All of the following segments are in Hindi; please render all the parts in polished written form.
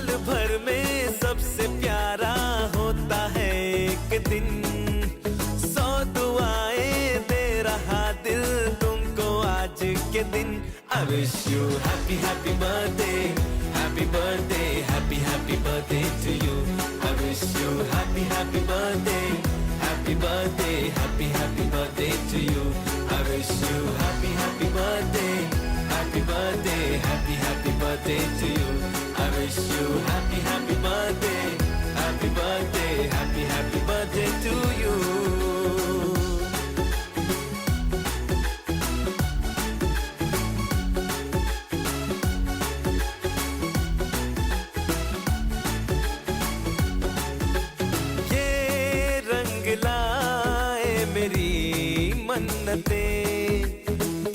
साल भर में सबसे प्यारा होता है एक दिन, 100 दुआएं दे रहा दिल तुमको आज के दिन। I wish you happy happy birthday, happy birthday, happy happy birthday to you. I wish you happy happy birthday, happy birthday, happy happy birthday to you. I wish you happy happy birthday, happy birthday, happy happy birthday to you. I wish you happy happy birthday, happy birthday, happy happy birthday to you.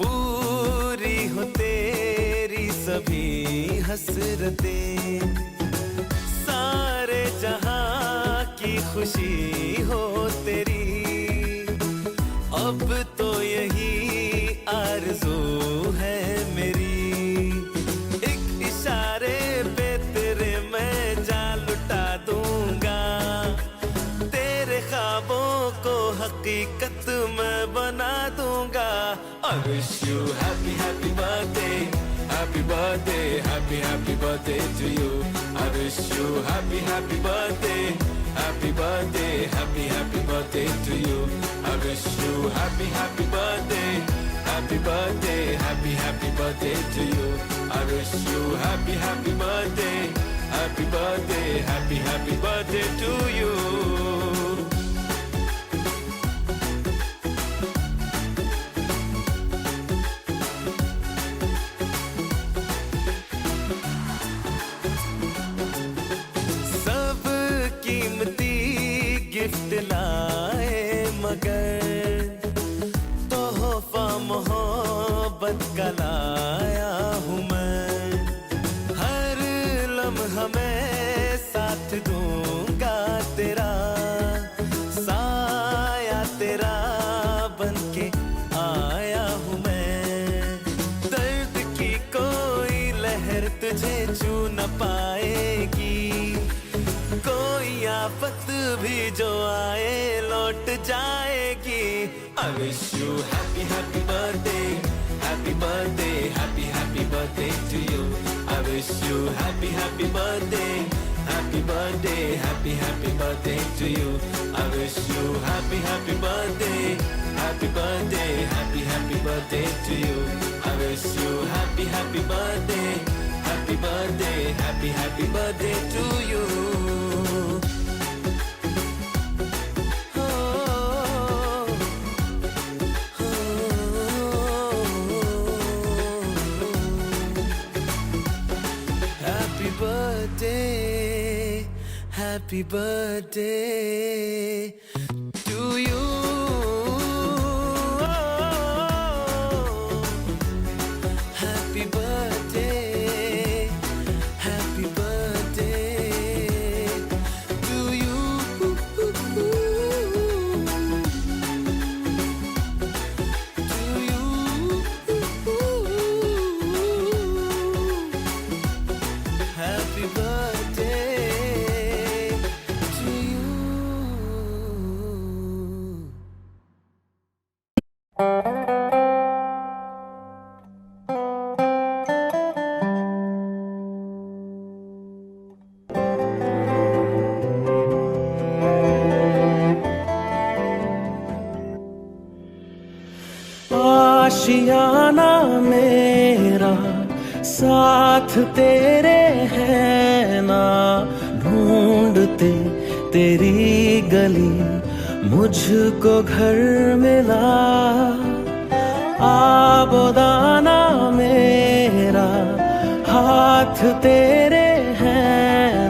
पूरी हो तेरी सभी हसरतें, सारे जहां की खुशी हो तेरी, अब तो यही आरज़ू है मेरी। एक इशारे पे तेरे मैं जान लुटा दूंगा, तेरे ख्वाबों को हकीकत मैं बना दूंगा। I wish you happy happy birthday, happy birthday, happy happy birthday to you. I wish you happy happy birthday, happy birthday, happy happy birthday to you. I wish you happy happy birthday, happy birthday, happy happy birthday to you. I wish you happy happy birthday, happy birthday, happy happy birthday to you. Gift लाए मगर तोहफा मोहब्बत का लाया हूँ मैं, हर लम्हा मैं साथ दूंगा तेरा, साया तेरा बनके आया हूँ मैं। दर्द की कोई लहर तुझे छू न पाएगी, कोई आफत भी जो आए लौट जाएगी। I wish you happy happy birthday, happy birthday, happy happy birthday to you. I wish you happy happy birthday, happy birthday, happy happy birthday to you. I wish you happy happy birthday, happy birthday, happy happy birthday to you. I wish you happy happy birthday, happy birthday, happy happy birthday to you. Happy birthday to you. Happy birthday, happy birthday to you. To you. Happy birthday. आशियाना मेरा साथ तेरे है ना, ढूंढते तेरी गली मुझको घर मिला। आबोदाना मेरा हाथ तेरे है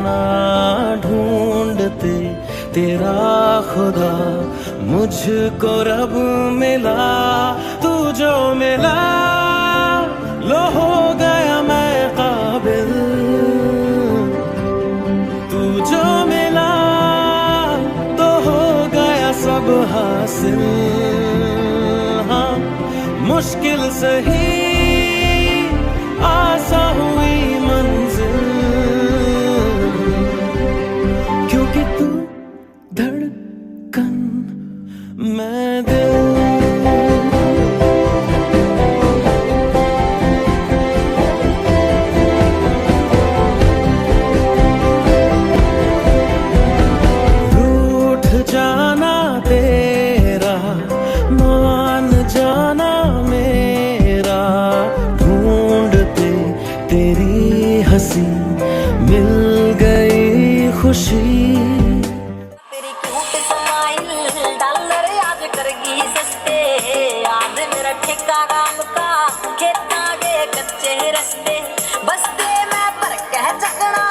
ना, ढूंढते तेरा खुदा मुझको रब मिला। तू जो मिला लो हो गया मैं काबिल, तू जो मिला तो हो गया सब हासिल। हाँ मुश्किल सही आसा हुई मंजिल, मिल गई खुशी। तेरी क्यूट स्माइल डॉलर आज करगी सस्ते, आज मेरा ठेका काम का खेता के कच्चे रस्ते, बस्ते में पर कह चकना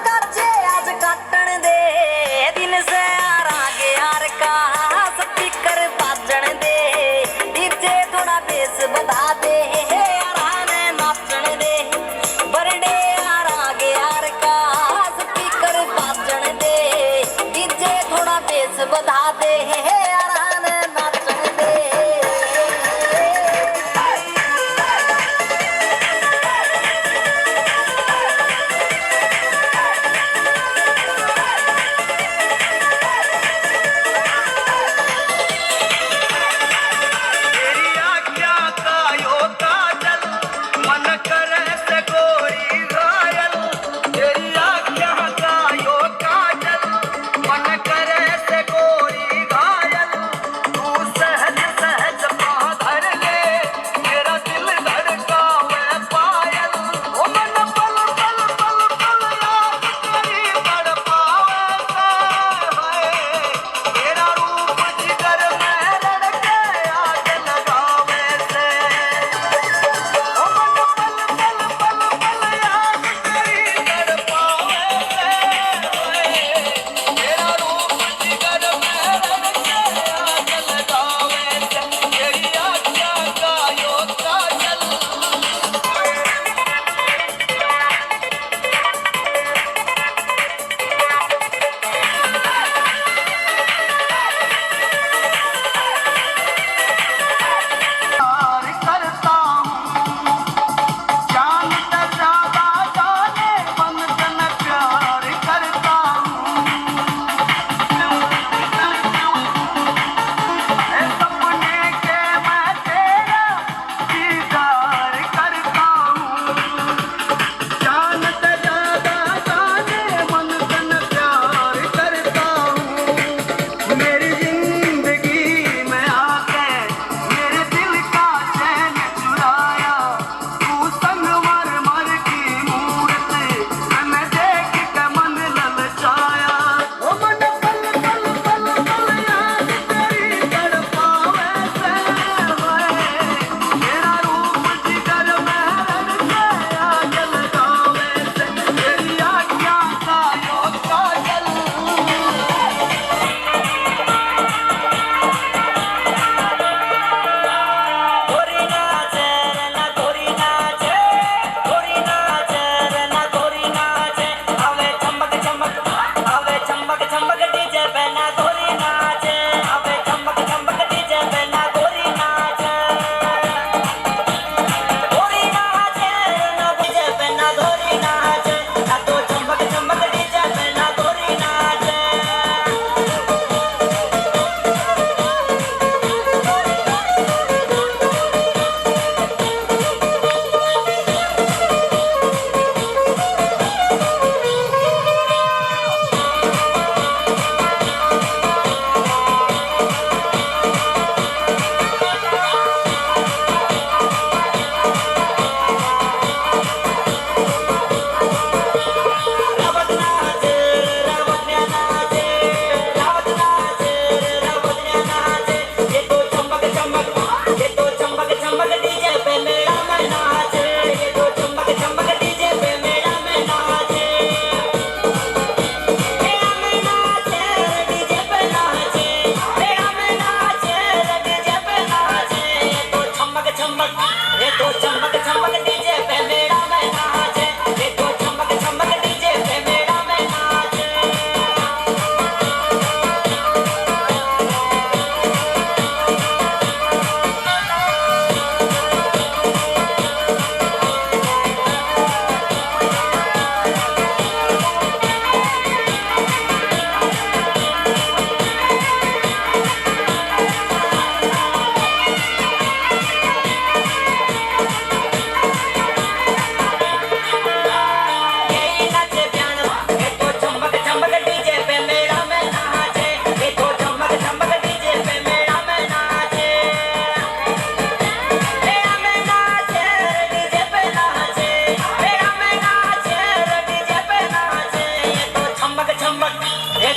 काचे आज काटन दे, दिन से यार आगे यार का स्पीकर बाजन दे, डीजे थोड़ा बेस बता दे यार ने नाचन दे, बरडे यार आगे यार का स्पीकर बाजन दे।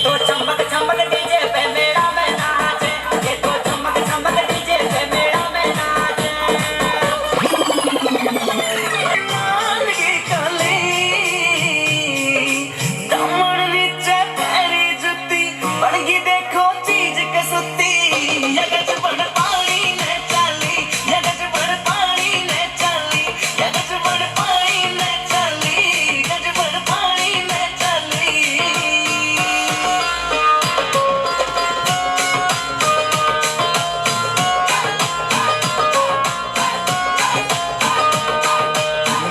तो चमक चमक डीजे पे मेरा मैं नाचे, ये तो चमक चमक डीजे पे मेरा मैं नाचे। लाली काली दामन नीचे पैरी जुत्ती बड़गी देखो चीज कसुती, ये गज बड़ पानी ने चाली, ये गज बड़ पानी ने चाली, ये गज बड़ पानी ने चाली, गज बड़ पानी ने चाली।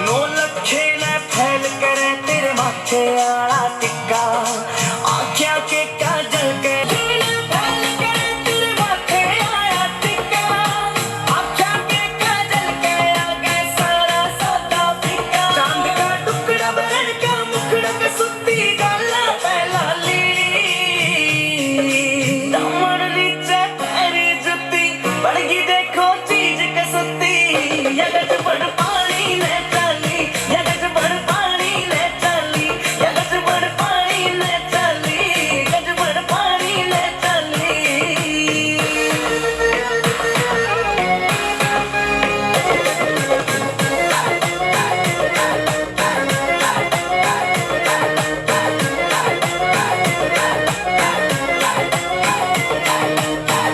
नो लखे न फैल करे तेरे माथे आला टिक्का, आँखियाँ के काजल के फैल करे तेरे माथे आला टिक्का, आँखियाँ के काजल के आगे सारा सौदा फीका। चांद का टुकड़ा बरन का मुखड़ा के सुत्ती गाला पहला ली, दामन नीचे पैरी जुत्ती बड़गी देखो चीज कसुती, ये गज बड़ पानी ने चाली, ये गज बड़ पानी ने चाली, ये गज बड़ पानी ने चाली, गज बड़ पानी ने चाली।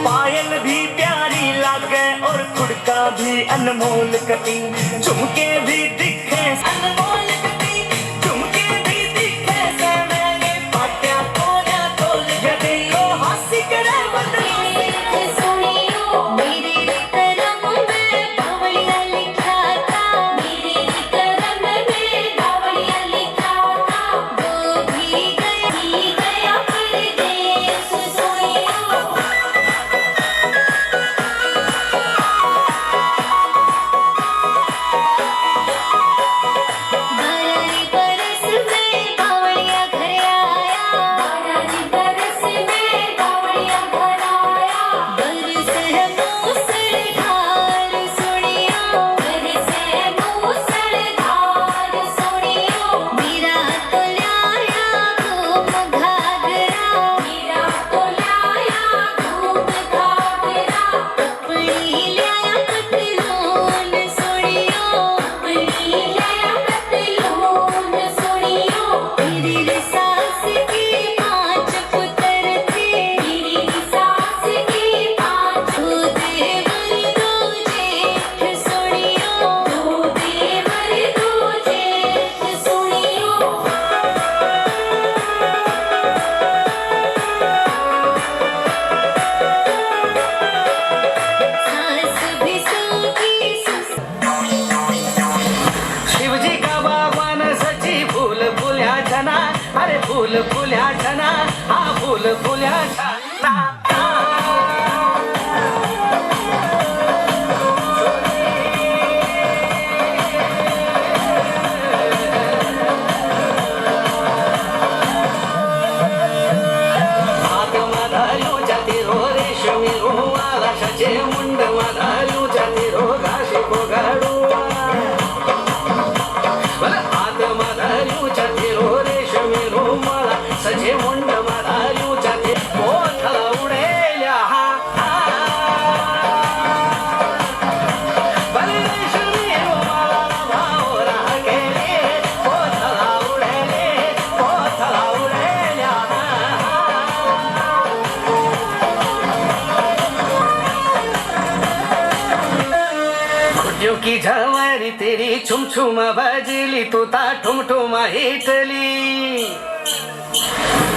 पायल भी प्यारी लागे और कुड़का भी अनमोल कटी, झुमके भी दिखे अनमोल कटी, झुमके भी दिखे से मैंने पाट्या तोड़ा तोल गई को हंसी करे बदली। सुनियो मेरे करम में बावड़िया लिखा था, मेरे करम में बावड़िया लिखा था, वो भी गया परदेस सुनियो। बारानी बरस में बावड़िया घर आया, बारानी बरस में बावड़िया घर आया, बरस है मूसलाधार सुनियो, बरस है मूसलाधार सुनियो। मेरा तो लाया घूम घाघरा, मेरा तो लाया घूम घाघरा, अपनी लाया पतलून सुनियो, अपनी लाया पतलून सुनियो। मेरी सास के 5 पुत्र थे, मेरी सास के 5 देवर 2 जेठ सुनियो, 2 देवर 2 जेठ सुनियो। सास भी सूखी शिव जी का बागवान सची फूल फुल्या छना, अरे फूल फुल्या छना, हाँ फूल फुल्या छना। हात मधालू जाती रो रेशमी रो आकाशाचे मुंड मधालू जाती रो घाशी पोगाडू, हात मधालू जाती रो रेशमी रो मला सजे मुंड मधालू जाती मोठला उडेल्या हा बरे रेशमी रो मला भाव राखेले, मोठला उडेले, मोठला उडेल्या खुटियों की झलवारी तेरी छुम छुम बजली, तू ता ठुम ठुम हिटली।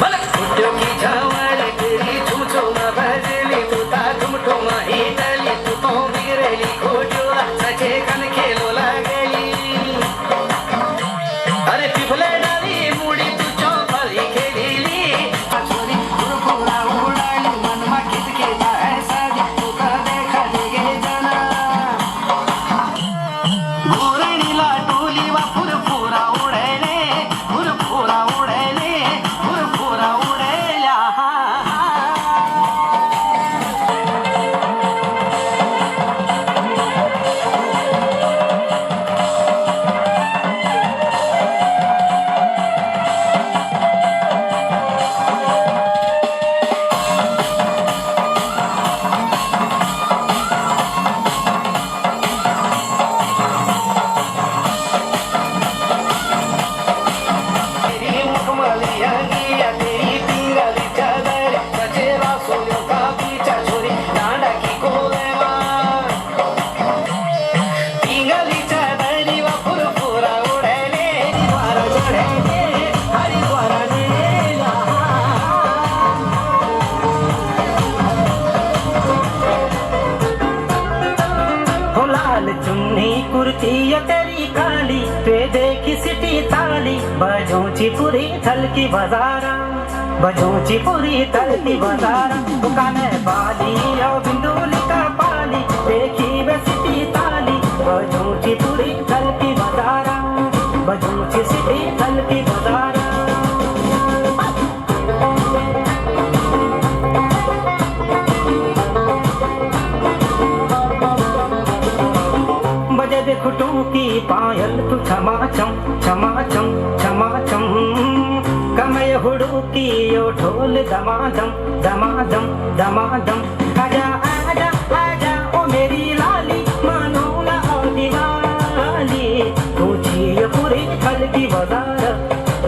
भले खुटियों की झलवारी तेरी छुम छुम बजली, तू ता ठुम ठुम हिटली, तू तो बिगड़ली खुटियों सचे कन खेलो लगली। अरे पिपले डाली मुड़ी तू चौफली खेलीली, छोरी फुरफुरा उड़ाली मनमा खिद के जाए सादी, तू का देखा देगे जना घोरणीला टोली वा फुरफुरा उडेले, फुरफुरा बजूची पुरी थलकी बाजारा, बजूची पुरी थलकी बाजारा, दुकाने बाली और बिंदुली का पाली, देखी वे सिटी ताली, बजूची पुरी थलकी बाजारा, बजूची सिटी थलकी बाजारा। बजे दे खुटों की पायल तू छमाछम छमाछम छमाछम, कमय हुडू की यो ढोल दमादम दमादम दमादम। आजा आजा आजा ओ मेरी लाली, मानो ना ओ दिवाली, ऊंची ये पूरी थल की बाजार,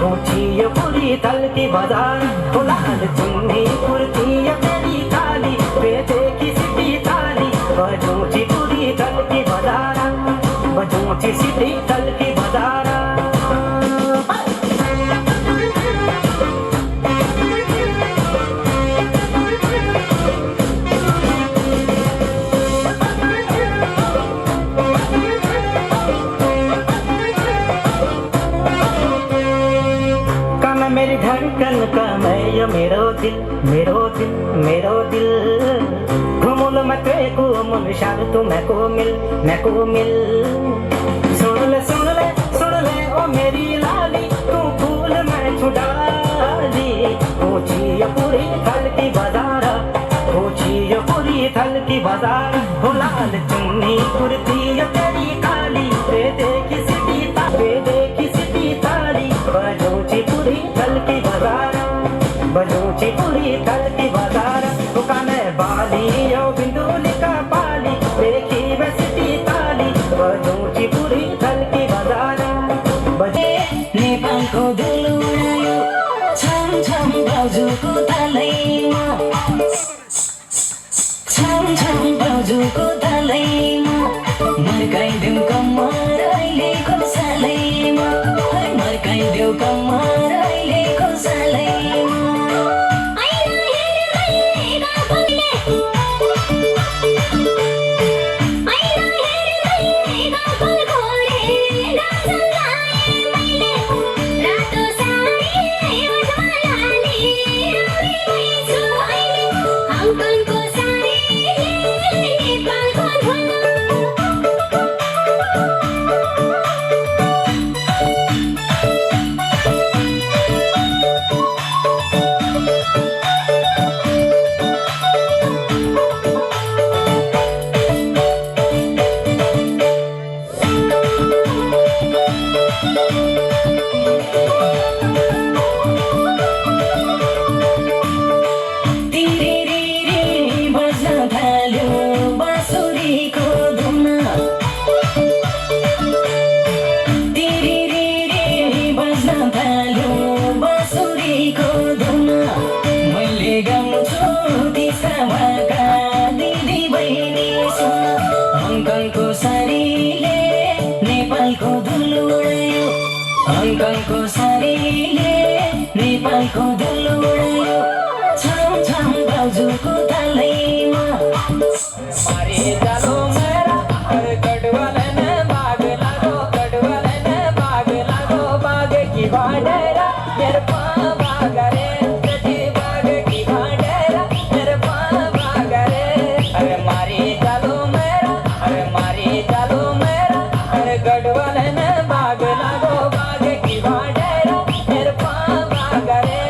ऊंची ये पूरी थल की बाजार। ओ लाल चुन्नी कुर्ती ये तेरी काली, वे देखी सिटी ताली, बजूची पूरी थल की बाजार, बजूची सिटी थल की बाजार। मेरी धड़कन का मैं ये मेरो दिल मेरो दिल मेरो दिल, घुमुल मैं ते को मुन शार तू मैं को मिल सुन ले सुन ले सुन ले ओ मेरी लाली, तू फूल मैं छुड़ाली, ऊंची ये पूरी थल की बाजार, ऊंची ये पूरी थल की बाजार। हो लाल चुन्नी कुर्ती ये तेरी काली, वे देखी सिटी ताली, बजूची पूरी थल की बाजार, बजूची पूरी थल की बाजार। दुकाने बाली और बिंदुली का पाली, देखी वे सिटी ताली, बजूची पूरी थल की बाजार। बजे नेपालको दुलो उडायो, छम छम बाजुको तालैमा, छम छम बाजुको तालैमा, मर्काइदेऊ कम्मर अहिलेको सालैमा, मर्काइदेऊ कम्मर अहिलेको सालैमा। अङ्कको सारीले नेपालको दुलो उडायो, छम छम बाजुको तालैमा। अरे जालो मेरा अरे गडवालन बाग लागो, गडवालन बाग लागो, बाग की भाडेरा मेरे पावा गरे, प्रति बाग की भाडेरा मेरे पावा गरे। अरे मारी जालो मेरा अरे मारी जालो मेरा, अरे गडवालन बाग लागो, बाग की भाडेरा मेरे पावा गरे।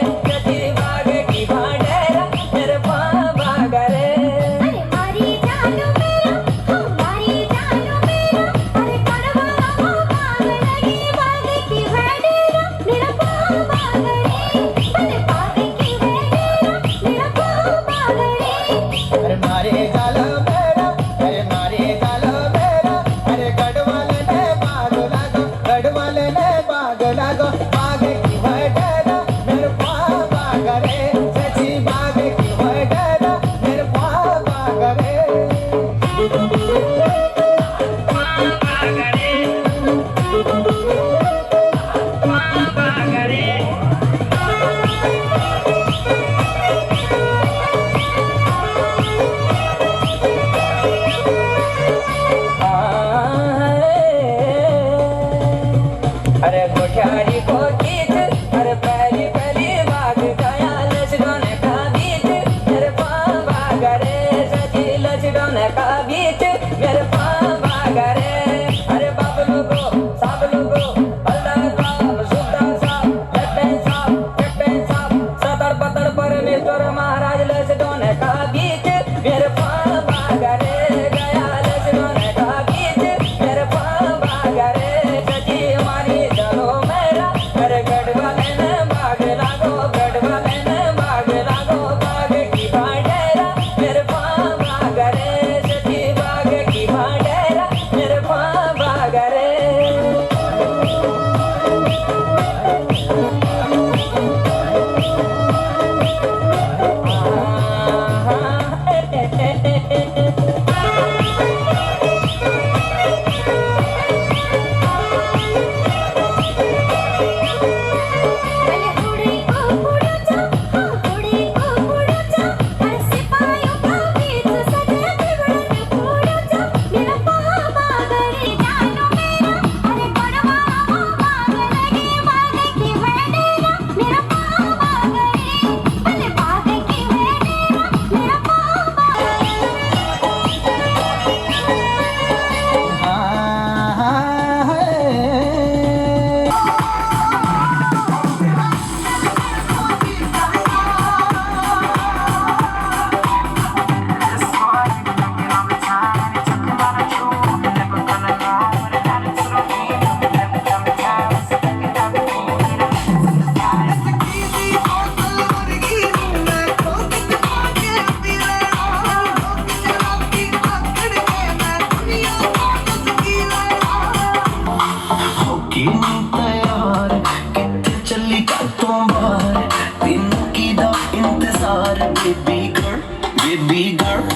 तो बाहर दिन की दा इंतजार बेबी गर्ल बेबी गर्ल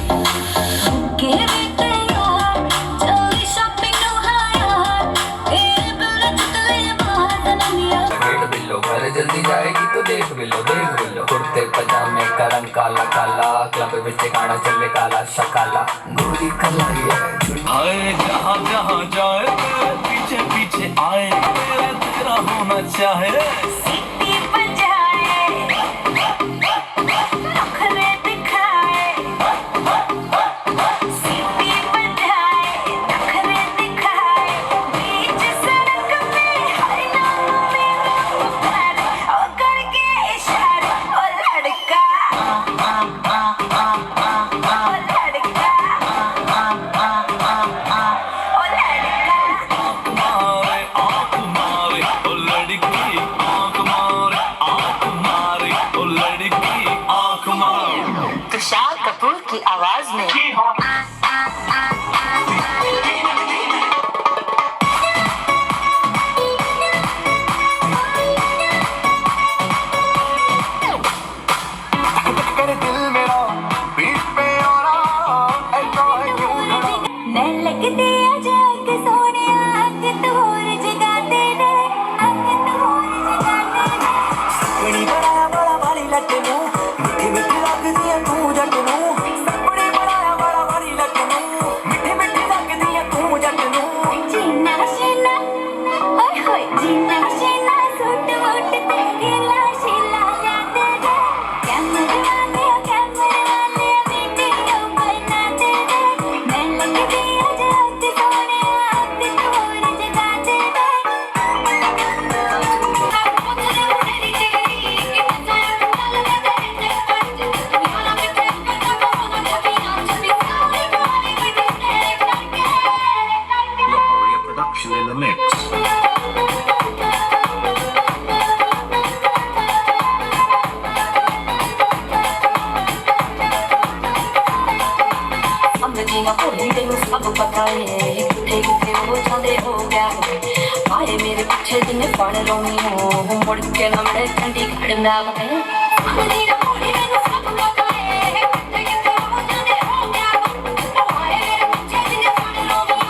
के बेटे यार चली शॉपिंग नु हायार ए बुलेट तले बादनिया वेट बिल्लो घर जल्दी जाएगी तो देख बिल्लो कुर्ते पजामे का रंग काला काला क्लब विच गाना चले काला शकाला गोली कलाई है हाय जहाँ जहाँ जाए पीछे पीछे आए मेरा तेरा होना चाहे सिटी बजाए नखरे दिखाए सिटी बजाए नखरे दिखाए बीच सड़क में हाय नाम मेरा पुकारे ओ करके इशारे ओ लड़का ओ लड़का मारे आँख मारे ओ लड़की आँख मारे ओ लड़की आँख मारे तुषार कपूर की आवाज में कर दिल मेरा बीट पे आना ऐसा है क्यों खड़ा मैं लगती अजग सोने आग तो और जगाते ने आग तो और जगाते ने सपनी बनाया बड़ा वाली लट नू मिठी मिठी लगदी है तू जट नू सपनी बनाया बड़ा वाली लट नू मिठी मिठी लगदी है तू जट नू जीना शीना ओए होए जीना शीना सूट वूट ते हीला शीला जाते ने कैमरे वाले वीडियो बनाते ने मैं लगती अजग सोने आग तो और जगाते Loporia production in the mix समझेगा कोई तेनू सब पता है किथे किथे हो जांदे हो गया आए मेरे पीछे जिन्ने पढ़ रोनी हो मुड़ के ना मैं चंडीगढ़ में आ गए समझेगा कोई तेनू सब पता है किथे किथे हो जांदे हो गया आए मेरे पीछे जिन्ने पढ़ रोनी हो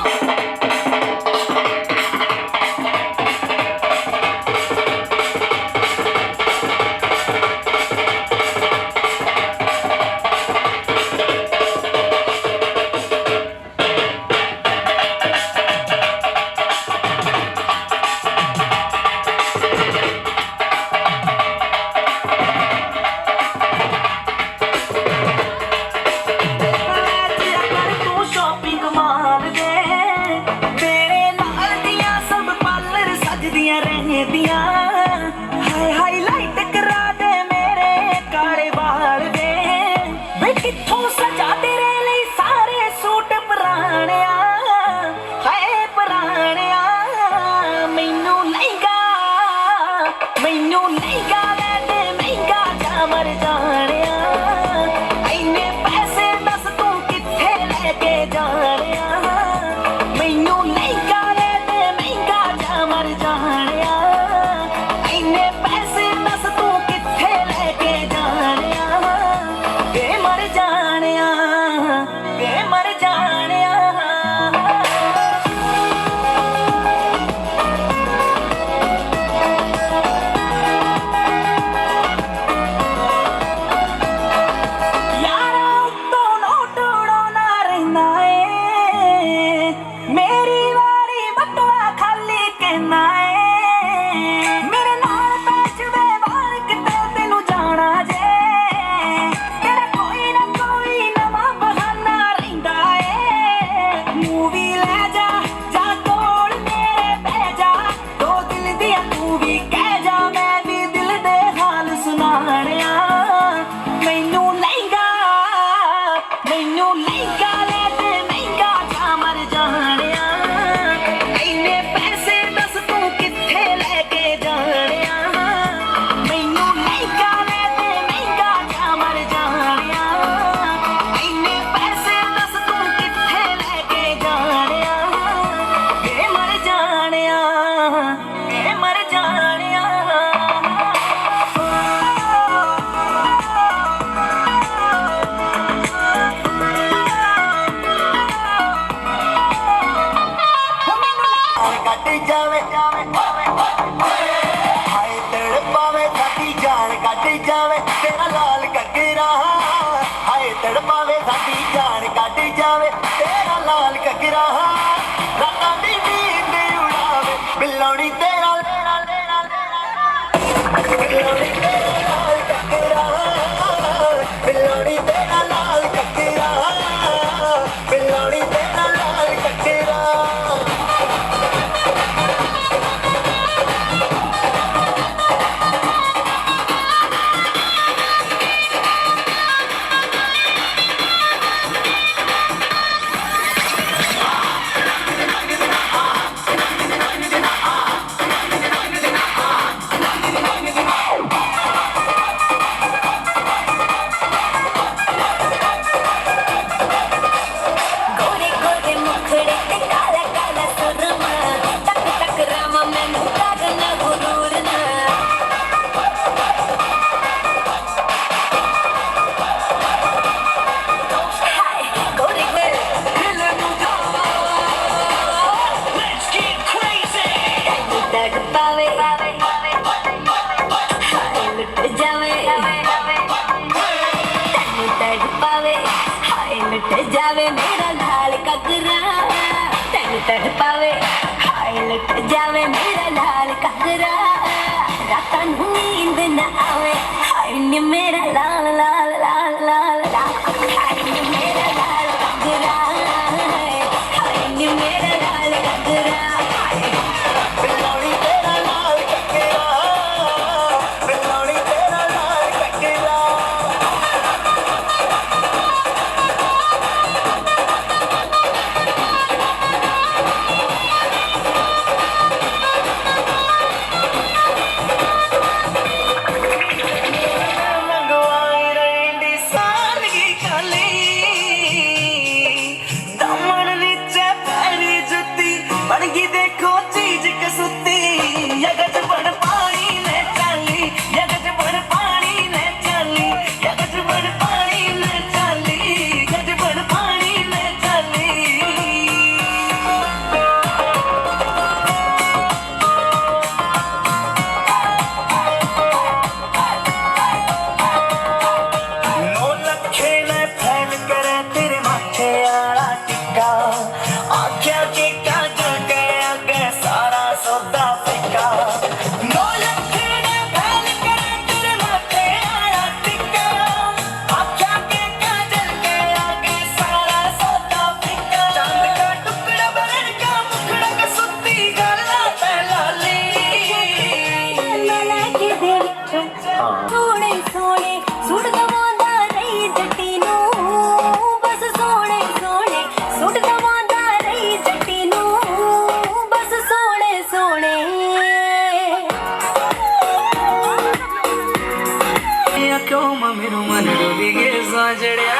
जावे हाय तड़पावे साडी जान कट जावे तेरा लाल ककरा हाय तड़पावे साडी जान कट जावे तेरा लाल ककरा रातां दी नींद उड़ावे बिल्लोड़ी तेरा बिल्लोड़ी तेरा लाल ककरा बिल्लोड़ी तेरा लाल ककरा बिल्लोड़ी तेरा लाल ककरा गोरे गोरे मुखड़े ते काला काला सुरमा टक टक रामा मैनू करना गुरूर ना हाय गोरे गोरे Let's get crazy. तड़ पावे हाय लुट जावे तैनू तड़ पावे हाय लुट जावे मेरा लाल ककरा तैनू तड़ पावे हाय लुट जावे मेरा लाल ककरा रातां नूं नींद ना आवे हाय नी मेरा लाल लाल लाल लाल लाल हाय नी मेरा लाल ककरा हाय नी मेरा लाल ककरा बिल्लोड़ी तेरा लाल ककरा बिल्लोड़ी तेरा लाल ककरा मंगवाई रही सादगी खाली दमन नीचे पैरी जुत्ती बन गई देखो चीज कसुती यगज बड़ पानी ने चाली यगज बड़ पानी ने चाली यगज बड़ पानी ने चाली यगज बड़ पानी ने चाली नौ लखे ने फैल करे तेरे माथे आला टिक्का आख्या के काजल के आगे सारा सौदा फिका नौ लखे ने फैल करे तेरे माथे आला टिक्का आख्या के काजल के आगे सारा सौदा फिका चांद का टुकड़ा बरन का मुखड़ा का सुत्ती गला पहला ली सोने सोने सुट दवांदा रही जट्टी नूं बस सोने सोने सुट दवांदा रही जट्टी नूं बस सोने सोने क्यों मेरू मन डोली गे साजड़िया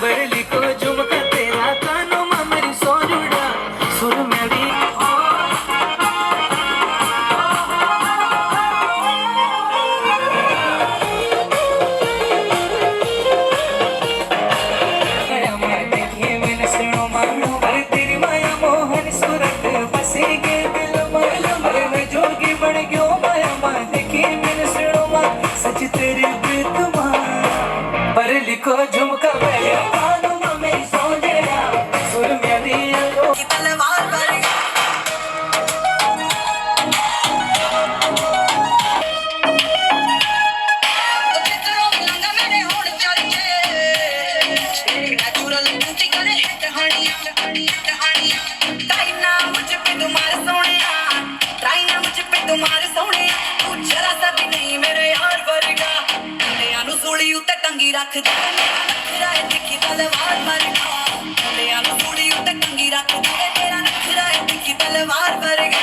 बरली को झुमका तेरा कानों में मेरी सो जुड़ा सुर में भी देखिए मैंने सुनो मानो अरे तेरी माया मोहन सूरत बसे गे दिल में अरे मैं जोगी बन गयो माया मां देखिए मैंने सुनो मां सच तेरी प्रीत मां पर लिखो झुमका पहले कानों में मेरी सो गया सुर में भी आयो की तलवार पर चित्रों लंगा मेरे होड़ चल के नेचुरल ब्यूटी करे है कहानियां ट्राई ना मुझ पे तुम्हारे सोनिया ट्राई ना मुझ पे तुम्हारे सोनिया तू जरा सा भी नहीं मेरे यार वर्गा मुंडियां नु सूली उत्ते टंगी रख दे मेरा नखरा है दिखी तलवार मरगा मुंडियां नु सूली उत्ते टंगी रख दे तेरा नखरा है दिखी तलवार मरगा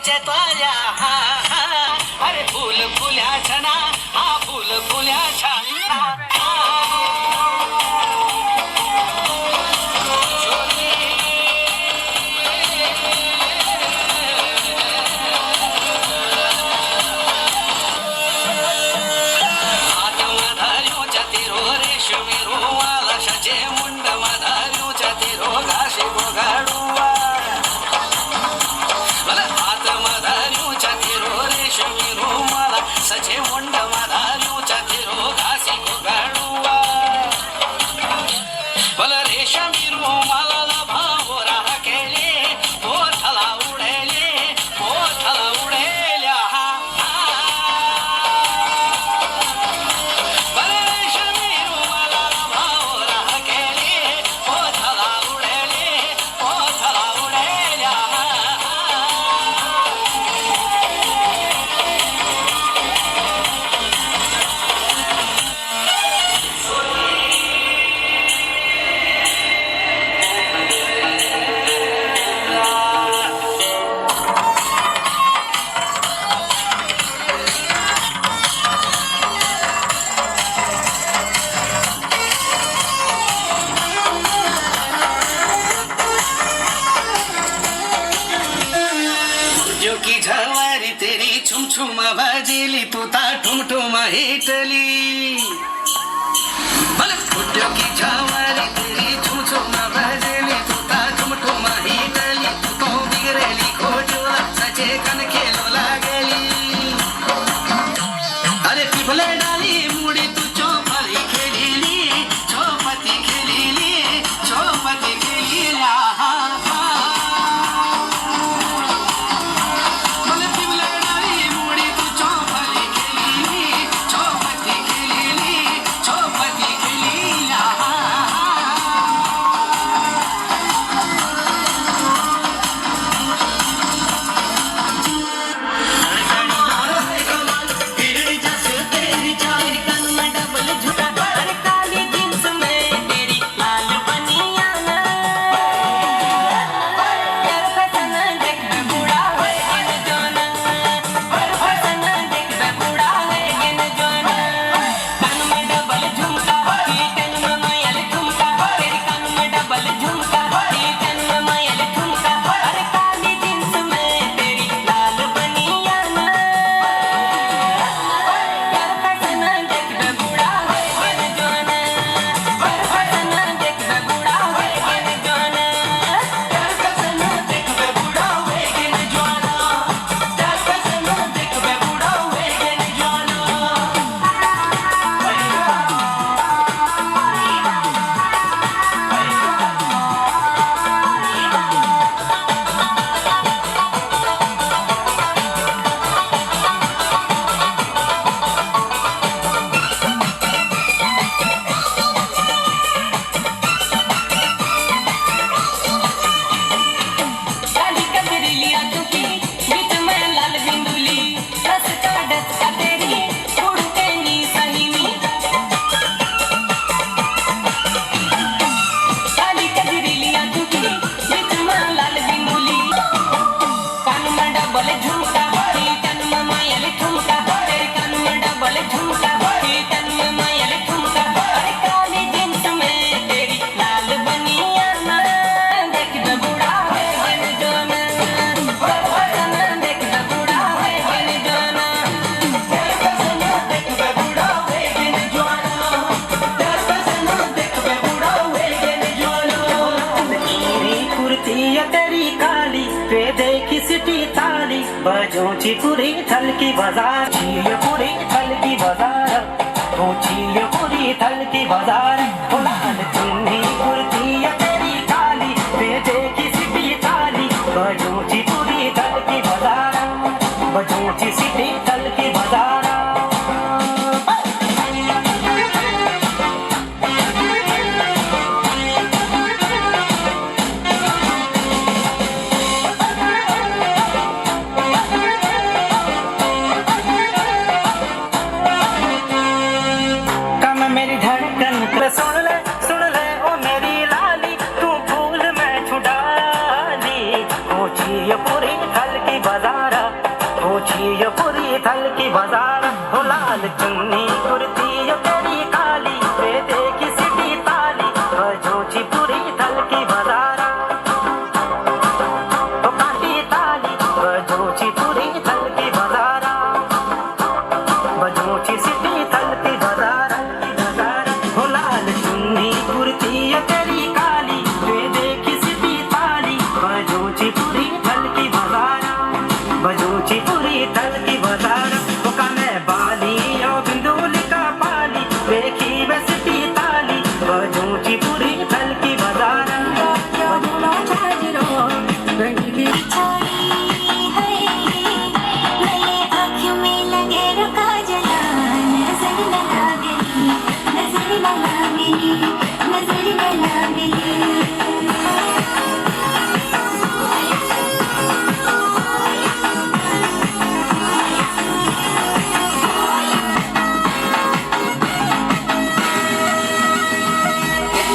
चेतवाल्या अरे फुल फुल्या छना हा फुल फुल्या छना मुंड मधारूच्या तिरो घाशी गोगाडुवा हात मधारूच्या तिरो रेशमी रुमाला सचे मुंड मधारूच्या तिरो घासी गोगाडुवा भला रेशमी रुमाला भावरा केले पोथला उडेले पोथला उडेल्या की झवारी तेरी छुमछुमा बाजेली तू ता ठुमठुमा हिटली भले फुट्यो की झवारी तेरी छुमछुमा बाजेली तू ता ठुमठुमा हिटली तू तो बिगड़ेली खोजवा सचे कन खेलो लागली अरे पिपले डाली मुड़ी तू चौपली खेलीली चौपती खेलीली चौपती खेलीला बजोची पुरी थलकी बाजार चीय पुरी थलकी बाजार ओ चीय पुरी थलकी बाजार ओ लाल चुन्नी कुर्ती तेरी काली बेटे की सिटी थाली बजोची पुरी थलकी बाजार बजोची सिटी थलकी बाजार सुन ले ओ मेरी लाली तू फूल मैं छुड़ा ली पूछी पूरी थल की बाजार बाजार हो लाल चुन्नी कुर्ती यो तेरी काली वे देखी सिटी ताली बजोची पूरी थल की बाजारा हो काटी ताली बजोची पूरी थल की बाजारा बजोची सिटी थल की बाजारा हो लाल चुन्नी कुर्ती यो तेरी काली वे देखी सिटी ताली बजोची पूरी थल की बाजारा बजोची पूरी थल की बाजारा वो का मैं बाली ओ बिंदुली का पाली देखी वैसी ताली बजोची पूरी थल की बाजारा बजोला छाजरो रंगीली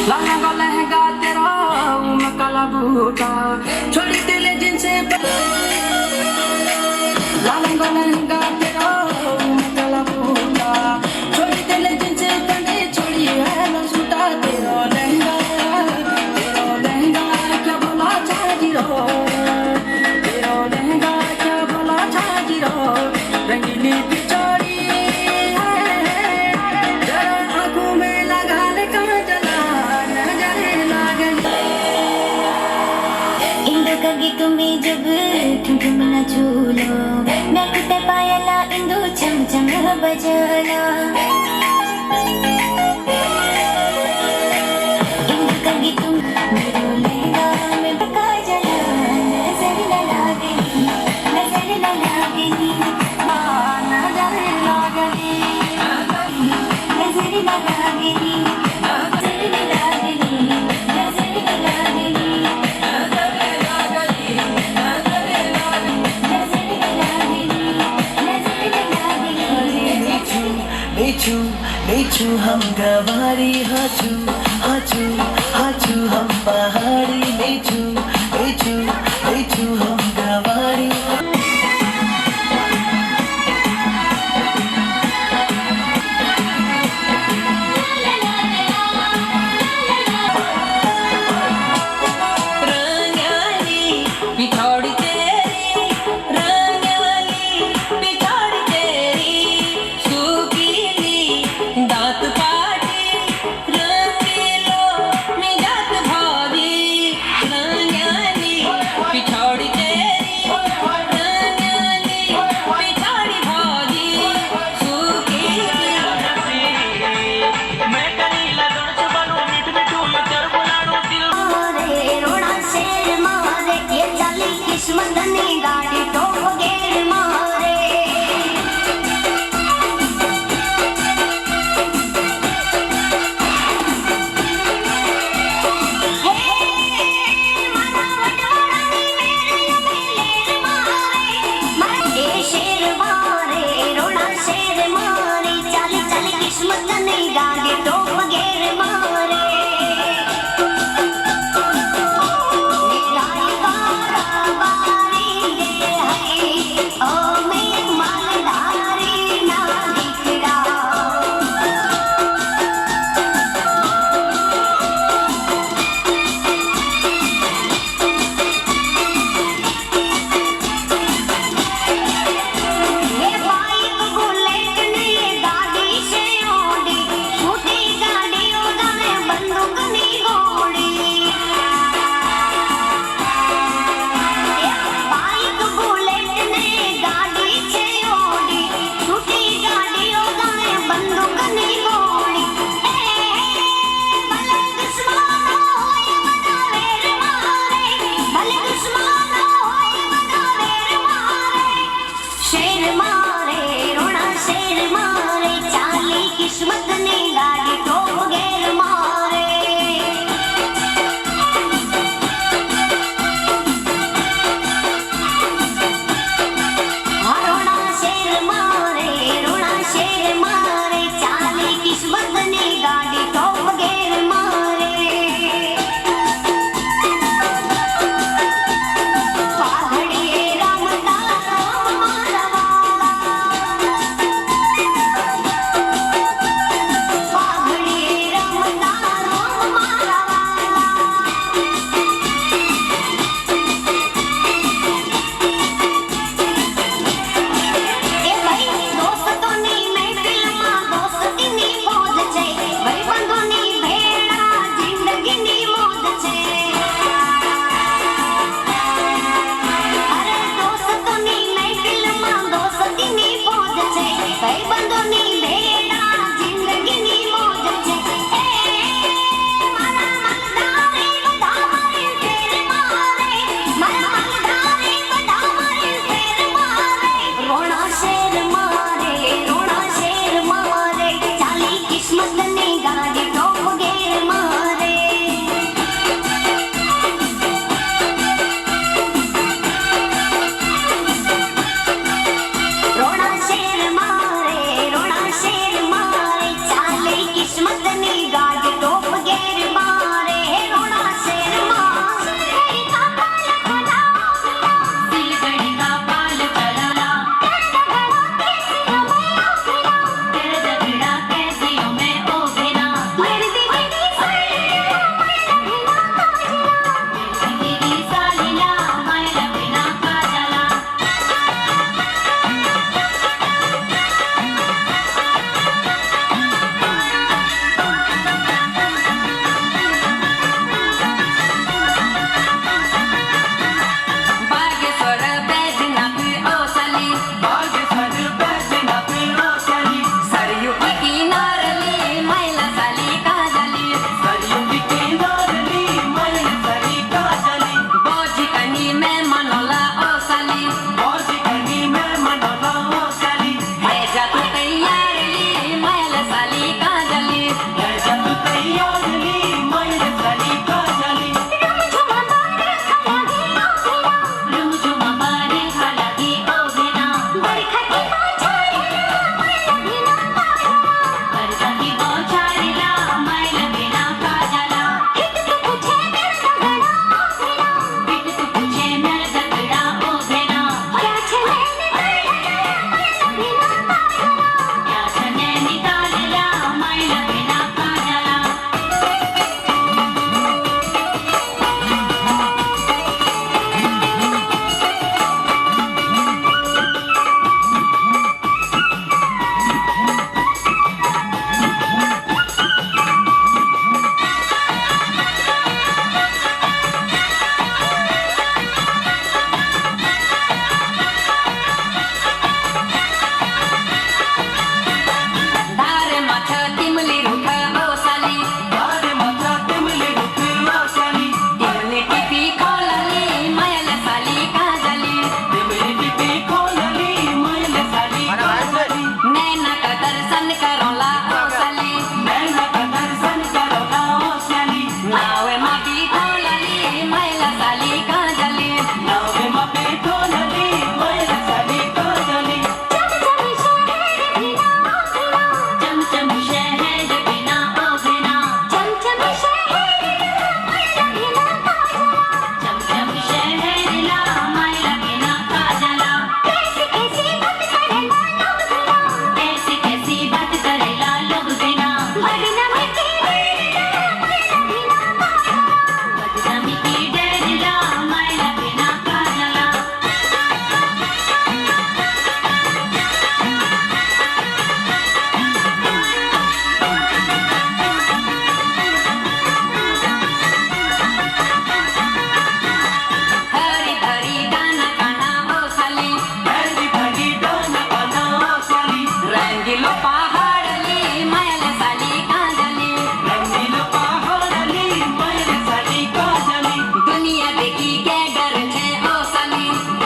लहंगा लहंगा तेरा काला बूटा छोड़ी तेले जिनसे लहंगा लहंगा तेरा काला बूटा छोड़ी तेले जिनसे तने छोड़ी है न सूटा तेरा लहंगा क्या भला चाही रो तेरा लहंगा क्या भला चाही रो रंगीली बिचारी आंखों में लगा ले काजला कगी तुम्हें जब ठुमना झूलो मैं कुत्ते पायला इंदु चम चम बजना इंदु कगी तुम मेरो लहंगा में बका जला नजर न लागनी नजर न लागनी नजर लागनी नजर न लागनी नजर न लागनी नजर न लागनी नीचू हम गवारी हाचू हाचू हाचू हम पहाड़ी नीचू हम गवारी किस्मतनी गाड़ी तो वगैर मारे शेर मारे रोना शेर मारे चल चल किस्मतनी गाड़ी तो वगैर मारे किस्मत ने गाड़ी तो वगैर मारे रोना शेर मारे चाली किस्मत ने गाड़ी तो वगैर मारे पहाड़ी राम दास मारवाला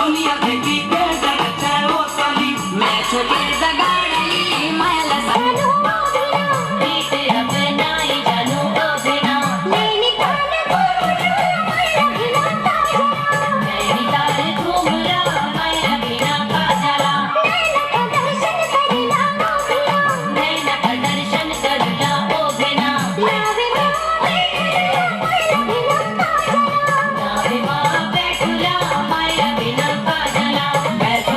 दुनिया देखी के डर चाहे वो साली मैं छोटे जगाड़ी माया जानू ओ बिना बीत अपना ही जानू ओ बिना नैनीताल घूमरा माया बिना का चला नैना का दर्शन करला ओ बिना नावे माँ बैठुला माया बिना का चला बैठो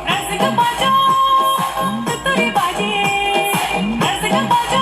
नरसिंह बाजो तुतुरी बाजे नरसिंह बाजो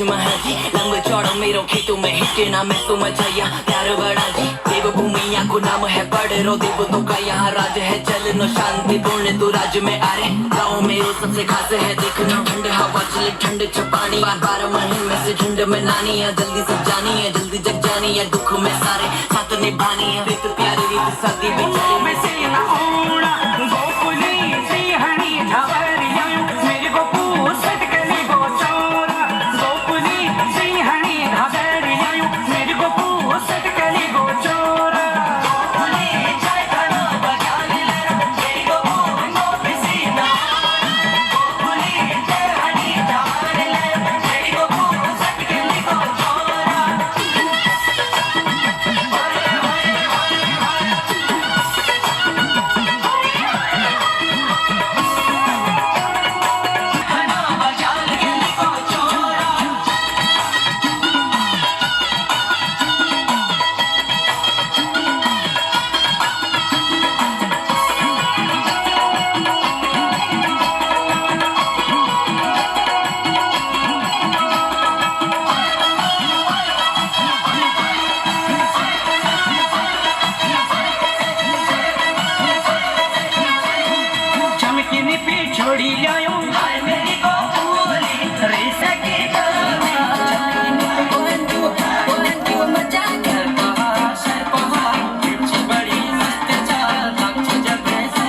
महल जी लंबे चौड़ा मेरो खेतों में हिटे ना मैं तो मचाया प्यार बड़ा जी देव भूमि को नाम है बड़े रो देव तो का यहाँ राज है चलनो शांति पूर्ण तो राज्य में आ रहे गाँव मेरो सबसे खास है देखना ठंड हवा चले ठंड चपानी 12 महीने से झुंड में नानी है जल्दी सब जानी है जल्दी जग जानी है दुख में सारे साथ निभानी है रीत प्यारी रीत शादी बेचारी में से ना होना गोकुली सिंहनी झवरिया मेरे को पूछत कली गो चोरा गोकुली सिंहनी झवरिया मेरे को पूछत कली गो चोरा गोकुली जय करो बजाने ले मेरे को गो बिसीना गोकुली जय हनी झवरिया मेरे को पूछत कली गो चोरा चमकीनी पे छोड़ी लायो हाय मेरी गोकुली रे सके मजा कर पहाड़ सर पहाड़ पिछ बड़ी मस्त चाल लक्ष जब से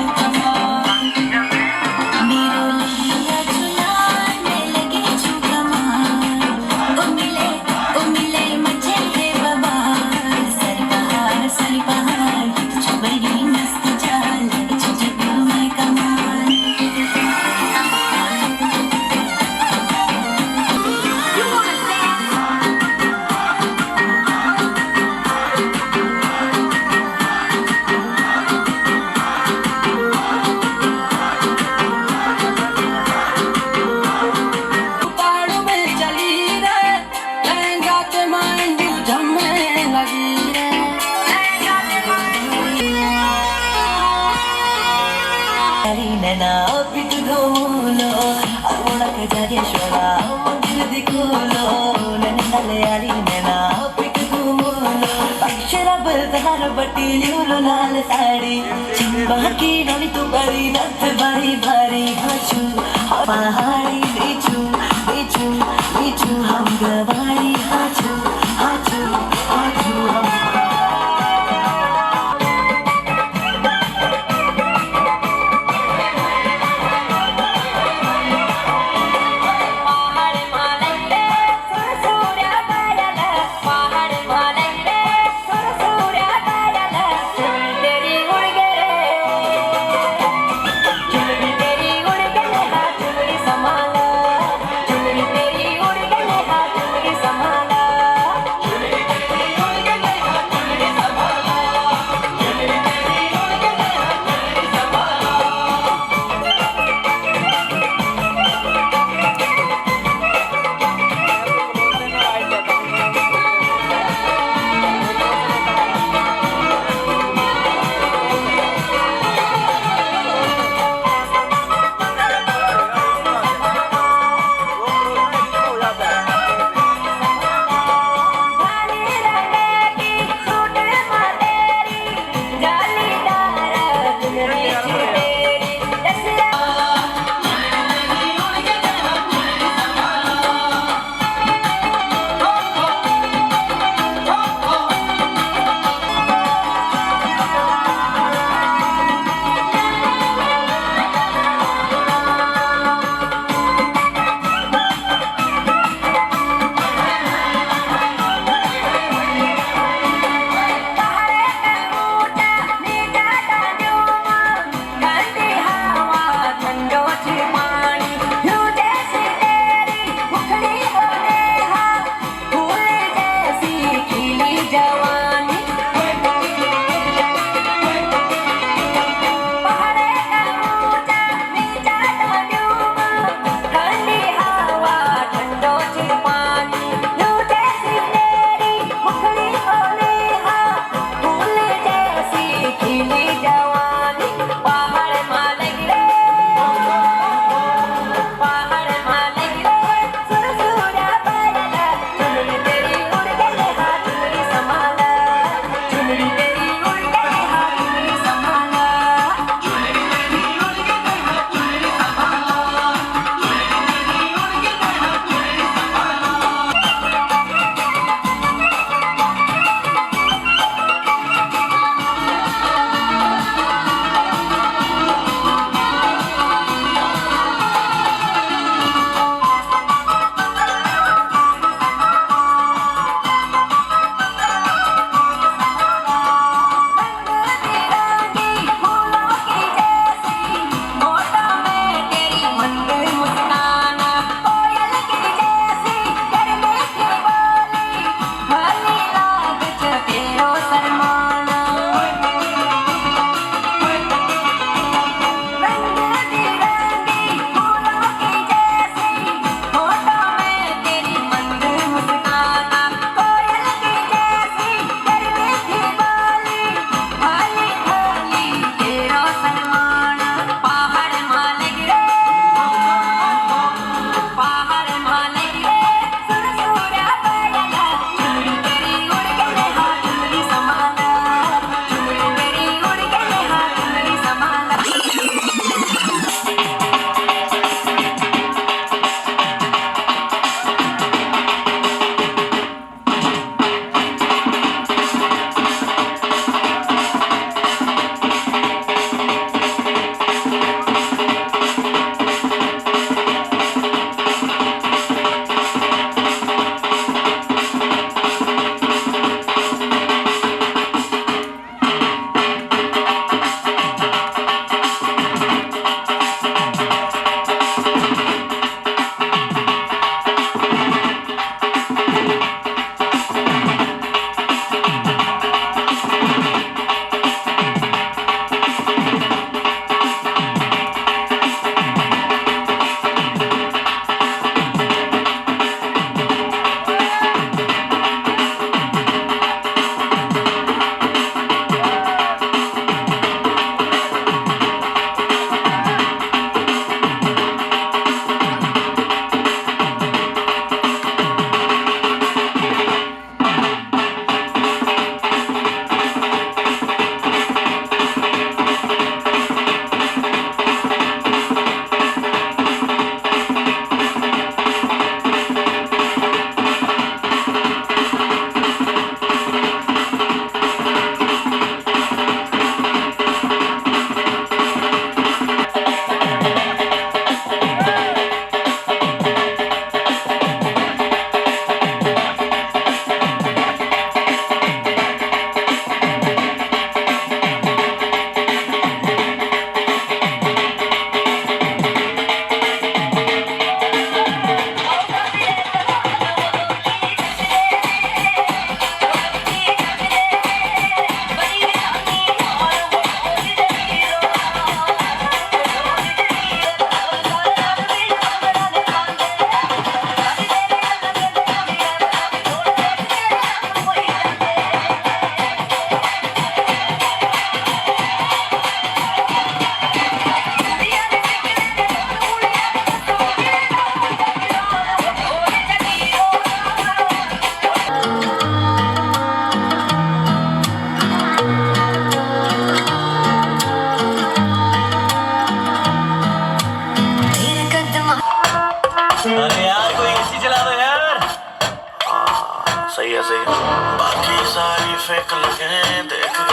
मेरो लिया झुलाने लगे झुकमान ओ मिले मचे है बबाल सर पहाड़ कुछ बड़ी मस्त चाल लगे जग में कमाल पहाड़ों में चली रे लहंगा के मांडू झमने लगी रे यारी नैना पिट धोलो अरुणक जागेश्वरा मंदिर दिखोलो नैना यारी नैना पिट धोलो अक्षरा बलधार बटी ल्यूलो लाल साड़ी चिंबा की नोली तो बड़ी नथ भारी भारी हाचू पहाड़ी बेचू बेचू बेचू हम गवारी हाचू हाचू हाचू हम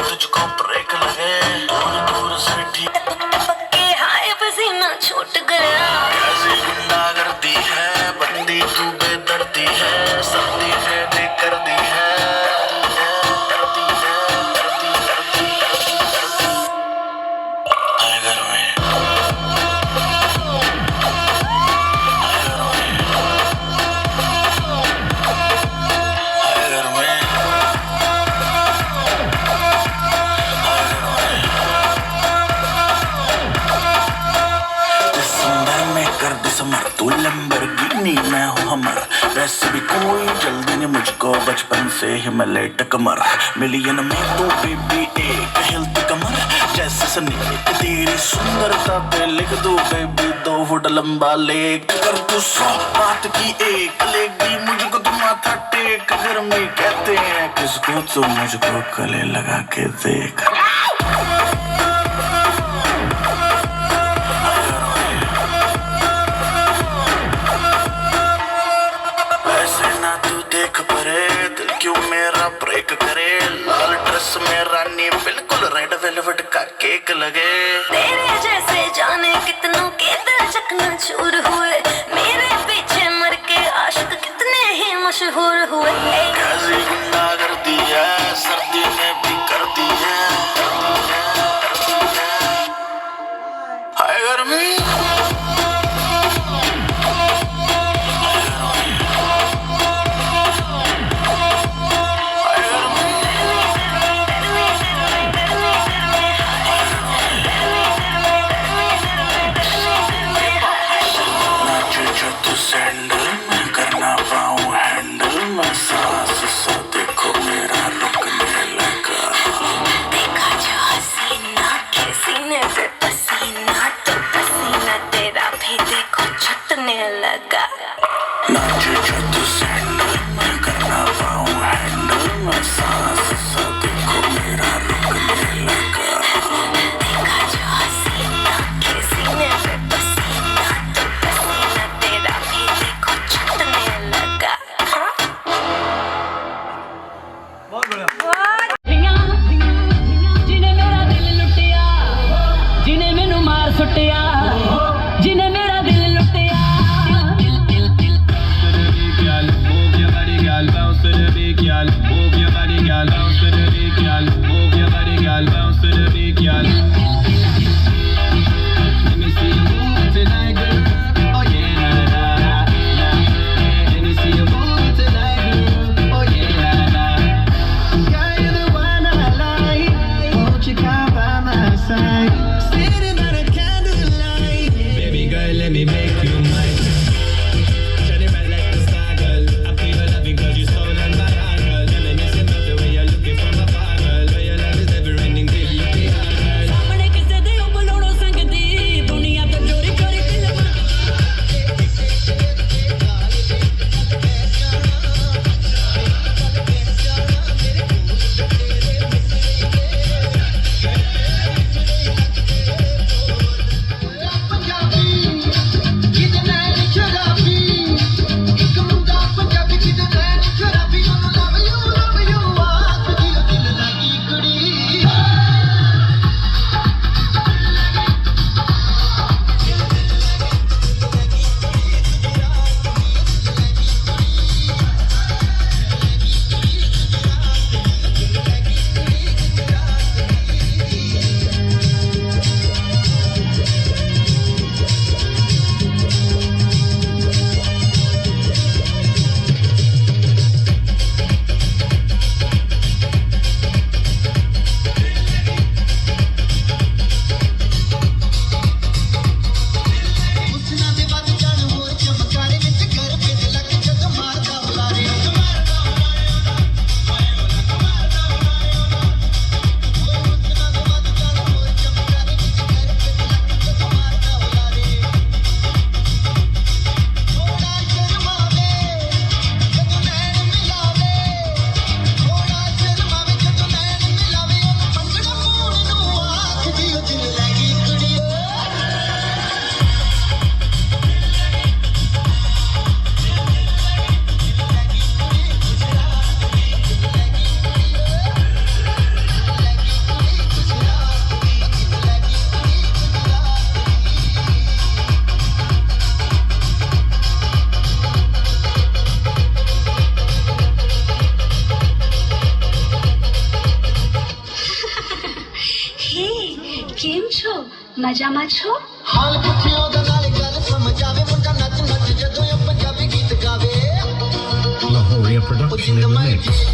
तुझको ब्रेक लगे दूर दूर से ठीक पक्के हाय पसीना छूट गया कैसी गुंडागर्दी है बंदी तू बेदर्दी है सर्दी ने भी कर दी है करती है आए घर में दिसंबर तू लैम्बोर्गिनी मैं हूँ हमर वैसे भी कोई जल्दी नहीं मुझको बचपन से ही मैं लेट कमर मिलियन में तू बेबी एक हिलती कमर जैसे सनी तेरी सुंदरता पे लिख दो बेबी 2 फुट लंबा लेक कर तू 100 बात की एक लेगी मुझको तू माथा टेक घर में कहते हैं किसको तू मुझको गले लगा के देख क्यों मेरा ब्रेक करे लाल ड्रेस में रानी बिल्कुल रेड वेलवेट का केक लगे तेरे जैसे जाने कितनों के दिल चकना चूर हुए मेरे पीछे मर के आशिक कितने ही मशहूर हुए कैसी गुंडागर्दी है सर्दी में भी करती है हाय गर्मी सैंडल में करना पाऊँ हैंडल में सांस કેમ છો મજામાં છો ਹਾਲ ਪੁੱਛਿਓ ਦਾ ਨਾਲ ਗੱਲ ਸਮਝਾਵੇ ਮੁੰਡਾ ਨੱਚ ਨੱਚ ਜਦੋਂ ਇਹ ਪੰਜਾਬੀ ਗੀਤ ਗਾਵੇ Lahoria production in the mix.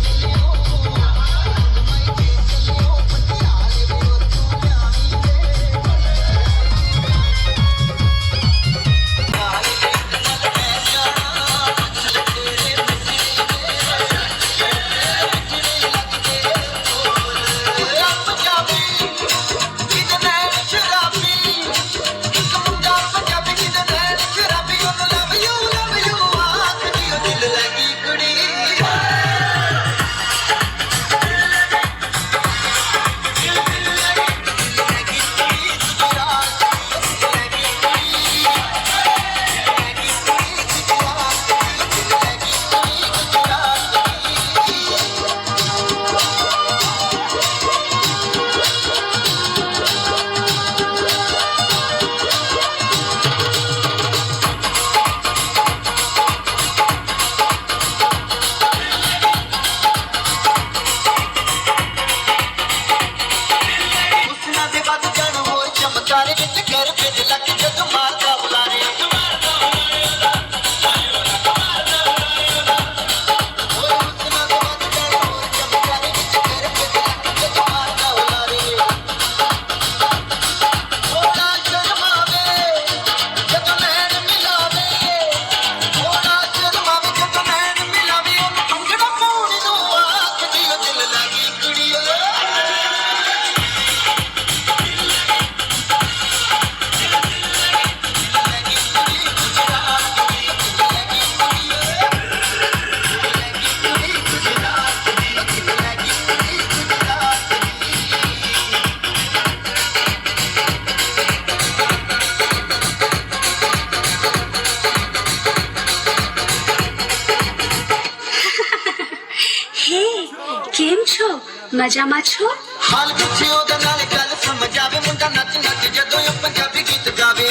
કેમ છો મજામાં છો ਹਾਲ ਪੁੱਛਿਓ ਦਾ ਨਾਲ ਗੱਲ ਸਮਝਾਵੇ ਮੁੰਡਾ ਨੱਚ ਨੱਚ ਜਦੋਂ ਇਹ ਪੰਜਾਬੀ ਗੀਤ ਗਾਵੇ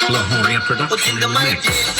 Lahoria production in the mix.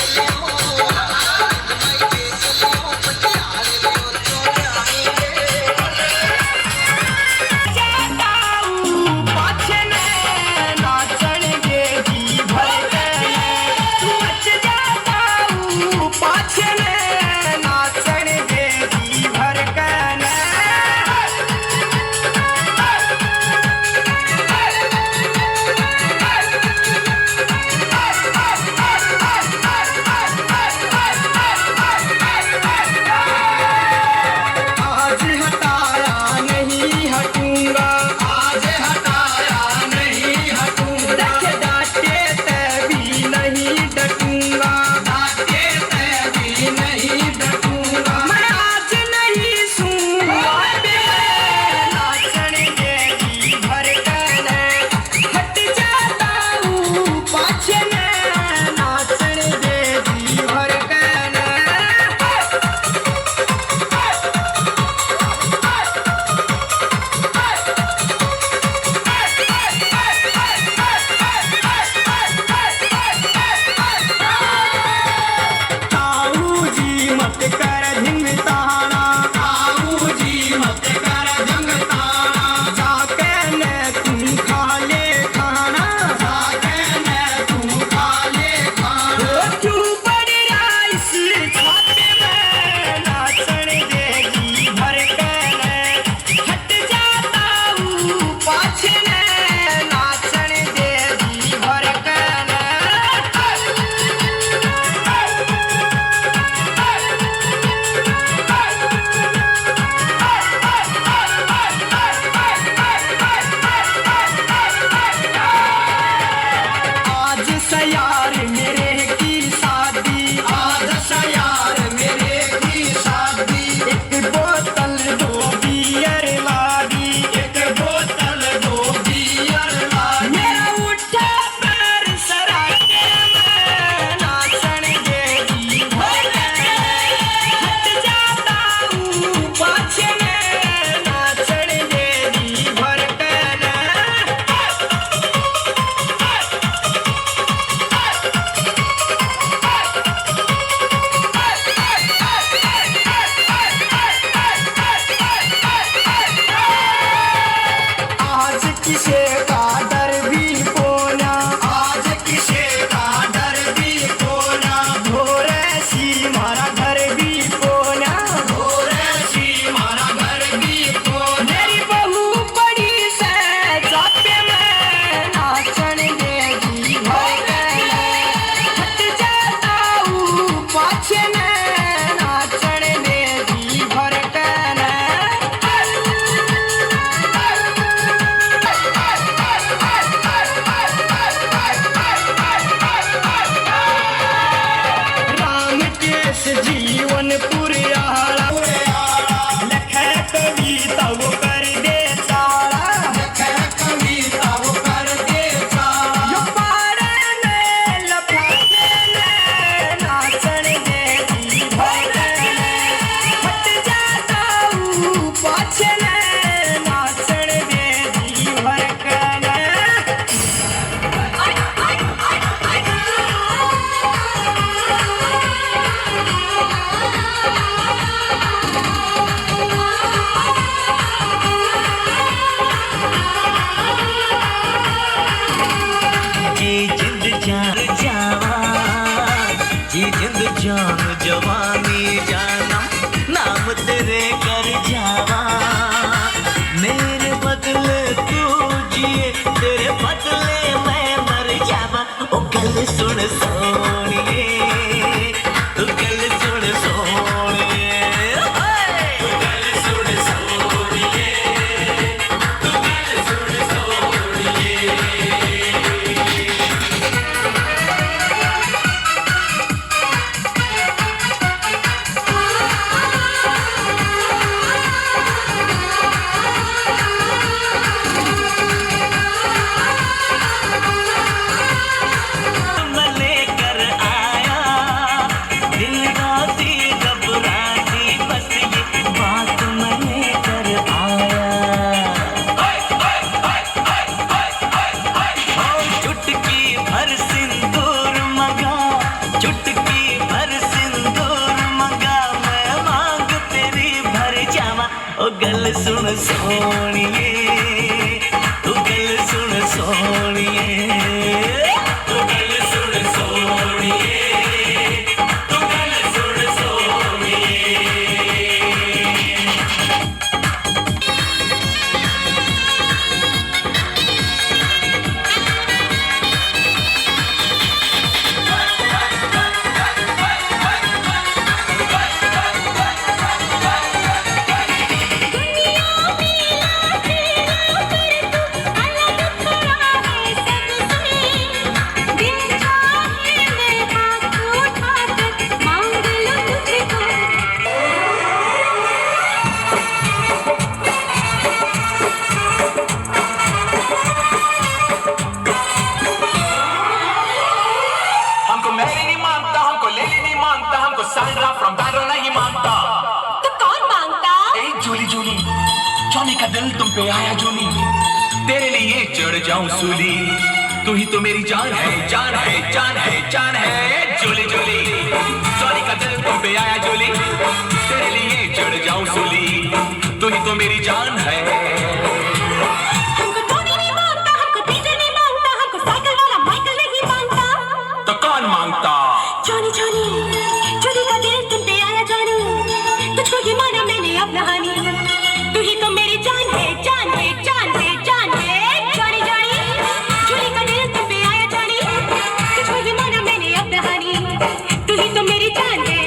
किसे का जान जवानी जानम नाम तेरे कर जावा मेरे बदले तू जिए तेरे बदले मैं मर जावा ओ गल सुन सोनिए तू गल सुन सोनिए तू गल सुन सोनिए तू गल सुन सोनिए गल सुन सोनिए तू गल सुन सोनिए तू गल सुन सोनिए तू गल सुन सोनिए का दिल तुम पे आया जूनी तेरे लिए चढ़ जाऊं सूली तू ही तो मेरी जान है जान है जान है जान है जूली जूली जॉनी का दिल तुम पे आया जूली तेरे लिए चढ़ जाऊं सूली तू ही तो मेरी जान है तो कौन मांगता जॉनी जॉनी जॉनी का दिल तुम पे आया जॉनी तुझको ही माना मैंने अपना हानी तू ही तो मेरी जान है जान है जान है जान है जॉनी जॉनी जॉनी का दिल तुम पे आया जॉनी तुझको ही माना मैंने अपना हानी तू ही तो मेरी जान है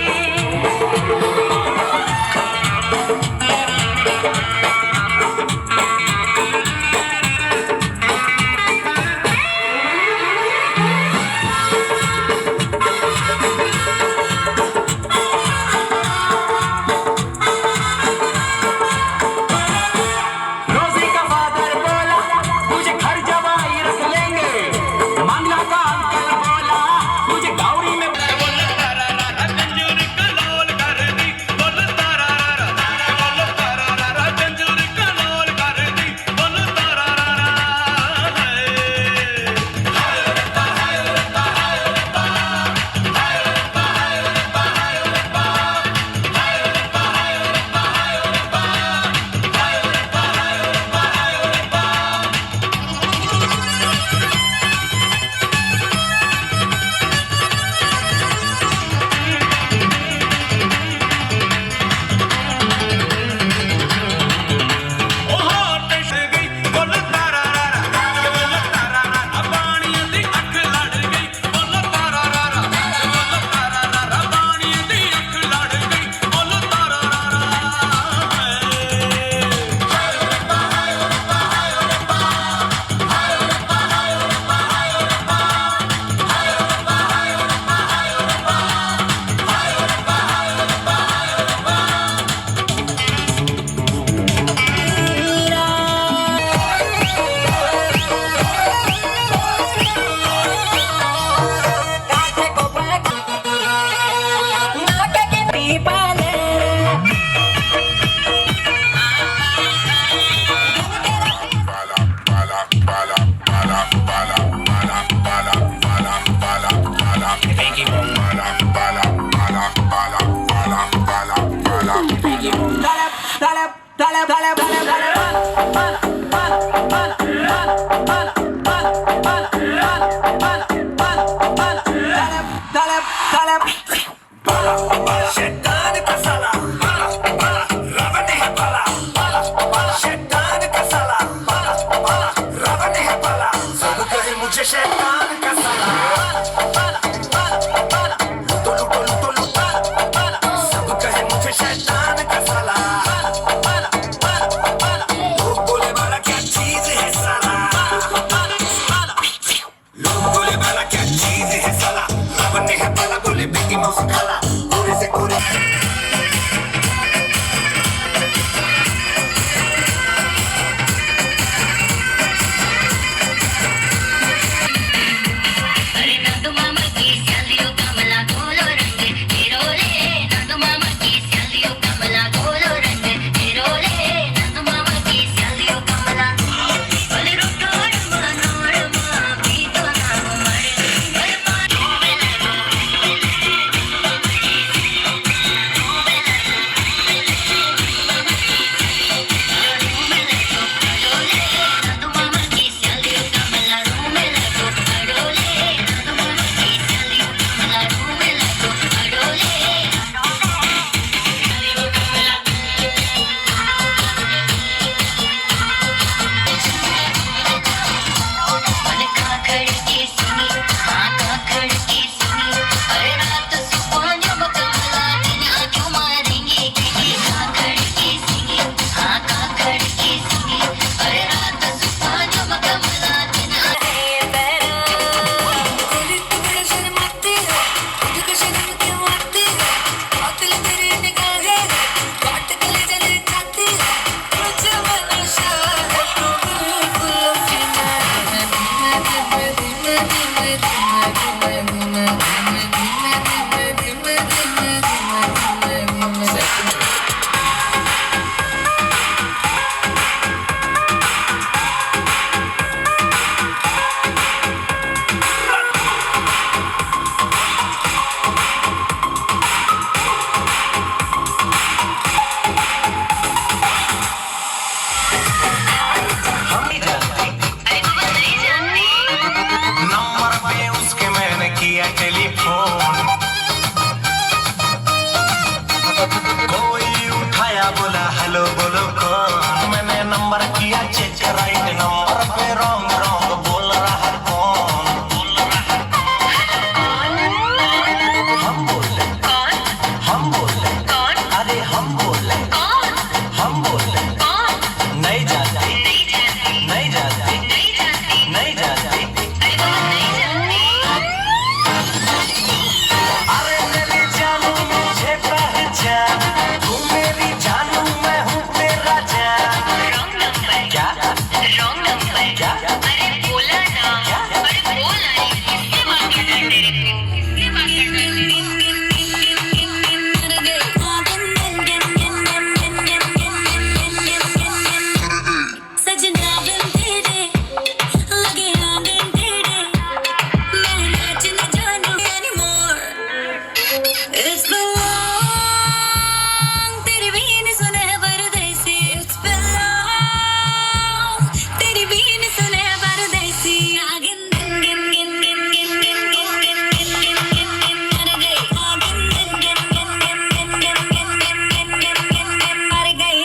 मेरी बीन सुने परदेसी आगिन गिन गिन गिन गिन गिन गिन गिन गिन गिन गिन गिन गिन मर गई आगिन गिन गिन गिन गिन गिन गिन गिन गिन गिन गिन गिन गिन मर गई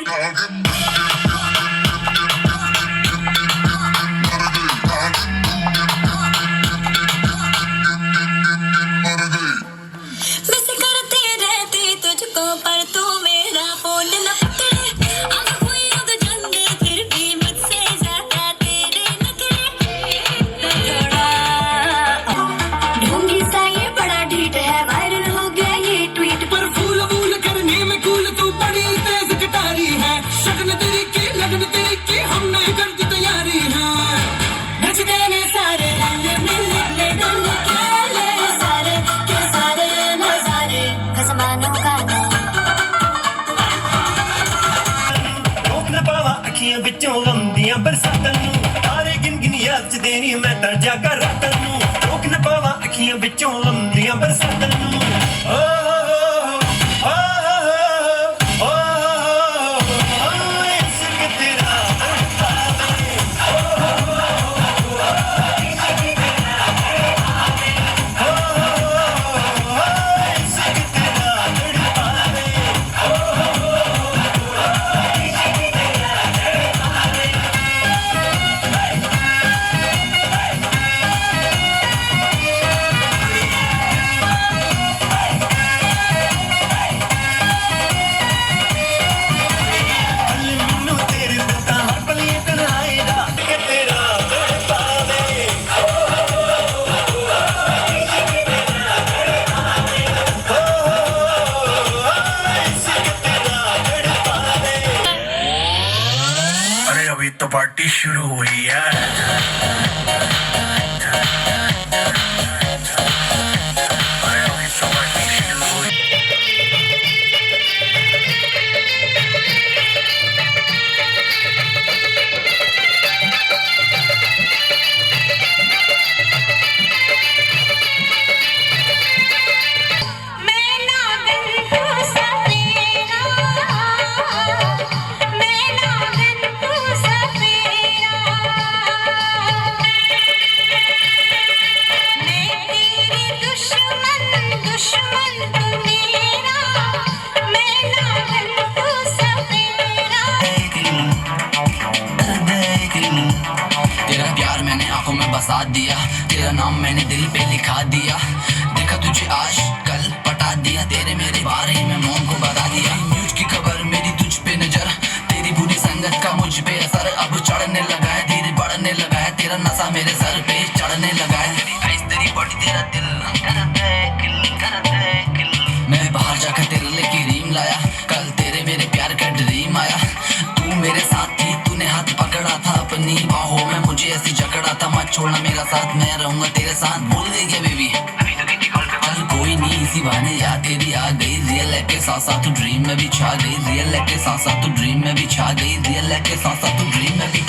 मिस करती रहती तुझको पर तू मेरा फोन न पकड़े अब हुई अब जंगे फिर भी मुझसे ज्यादा तेरे नखरे थोड़ा ढोंगी सा ये बड़ा ढीठ है वायरल हो गया ये ट्वीट पर फूल फूल करने में कूल तू बड़ी तेज कटारी है शगन तेरी की लगन तेरी की हमने कर दी तैयारी है नच देने सारे रंग मिल ले डंग के ले सारे के सारे नजारे खसमानों का रोक न पावा अखियां विचों लंदियां बरसातां नूं तारे गिन गिन याद च देनी मैं तां जागा रातां नूं रोक न पावा अखियां विचों लंदियां बरसातां नूं ओ इश्क तेरा ਮੈਨੂੰ ਤੇਰੇ ਦਿੱਤਾ ਪਲੀਏ ਤਨਾਏ ਦਾ ਕਿ ਤੇਰਾ ਤੜਪਾਵੇ इश्क तेरा तड़पावे अरे अभी तो पार्टी शुरू हुई है अरे अभी तो पार्टी शुरू हुई मैं नागिन तू सफेरा मैं नागिन तू सफेरा मैं तेरी दुश्मन दुश्मन तू मेरा मैं नागिन तू सफेरा तेरा प्यार मैंने आंखों में बसा दिया तेरा नाम मैंने दिल पे लिखा दिया देखा तुझे आज कल पटा दिया तेरे मेरे बारे में मोम को बता दिया न्यूज की खबर मेरी तुझ पे नजर तेरी बुरी संगत का मुझ पे असर अब चढ़ने लगा है धीरे बढ़ने लगा है तेरा नशा मेरे सर पे चढ़ने लगा है तेरी आइस तेरी बॉडी तेरा दिल करता है किल मैं बाहर जाकर तेरे लेके रीम लाया कल तेरे मेरे प्यार का ड्रीम आया तू मेरे साथ थी तूने हाथ पकड़ा था अपनी बाहों में मुझे ऐसी जकड़ा था मत छोड़ना मेरा साथ मैं रहूंगा तेरे साथ भूल गई क्या बेबी चल कोई नहीं इसी बहाने याद तेरी आ गई रियल लाइफ के साथ साथ तू ड्रीम में भी छा गई रियल लाइफ के साथ साथ तू ड्रीम में भी छा गई रियल लाइफ के साथ साथ तू ड्रीम में भी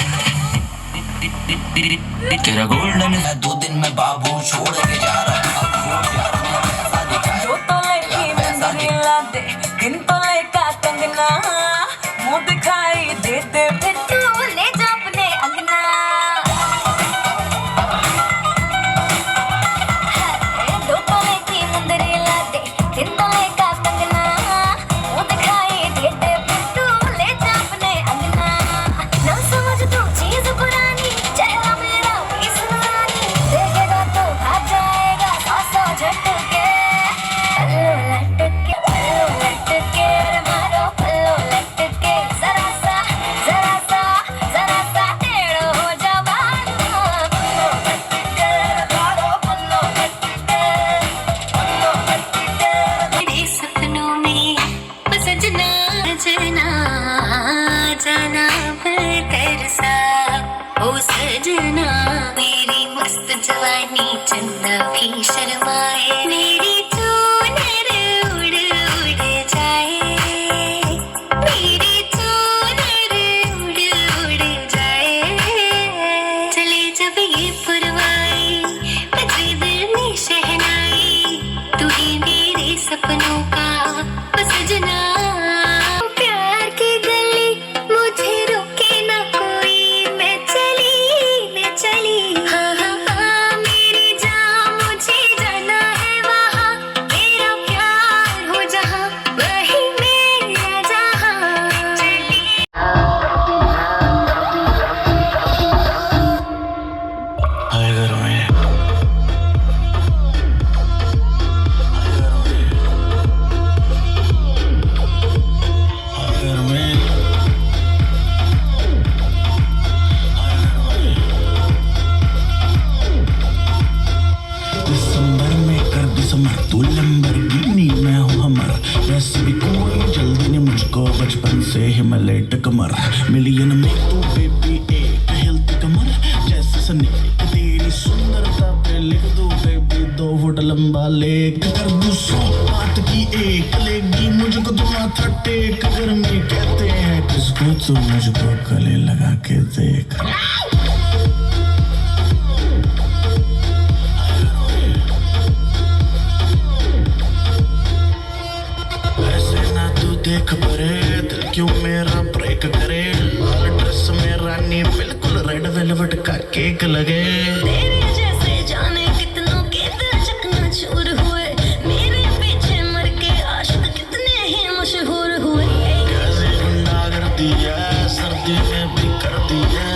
तेरा गोल्डन है 2 दिन में बाबू छोड़ के जा रहा अब वो प्यार में पैसा दिखाए जो तो लेके मुंदरी लादे दिन तो लेका कंगना मुंह दिखाई देते फिर तू ले जा अपने अंगना दो तो लेके मुंदरी लादे दिन तो लेका कंगना मुंह दिखाई देते फिर तू ले जा अपने अंगना ना समझ तू चीज पुरानी चेहरा मेरा पीस रानी देखेगा तो खा जाएगा 100 झटके पल्लू लटके रे मारो पल्लू लटके जरा सा टेढ़ो हो जवान पल्लू लटके रे मारो पल्लू लटके मेरे सपनों में सजना जना जाना कर सा ओ सजना मेरी मस्त जवानी चंदा भी शर्माए मेरी चूनर उड़ उड़ जाए मेरी चूनर उड़ उड़ जाए चले जब ये पुरवाई बजे दिल में शहनाई तू ही मेरे सपनों का सजना प्यार की गली मुझे रोके ना कोई मैं चली टेक गर्मी कहते हैं किसको, तू मुझको गले लगा के देख। ऐसे ना तू देख परे, दिल क्यों मेरा ब्रेक करे। ड्रेस में रानी बिल्कुल रेड वेलवेट का केक लगे। तेरे जैसे जाने कितनों के दिल चकनाचूर हुए, मेरे पीछे मर के आशिक कितने ही मशहूर हुए। कैसे गुंडागर्दी है, सर्दी में भी कर दी है।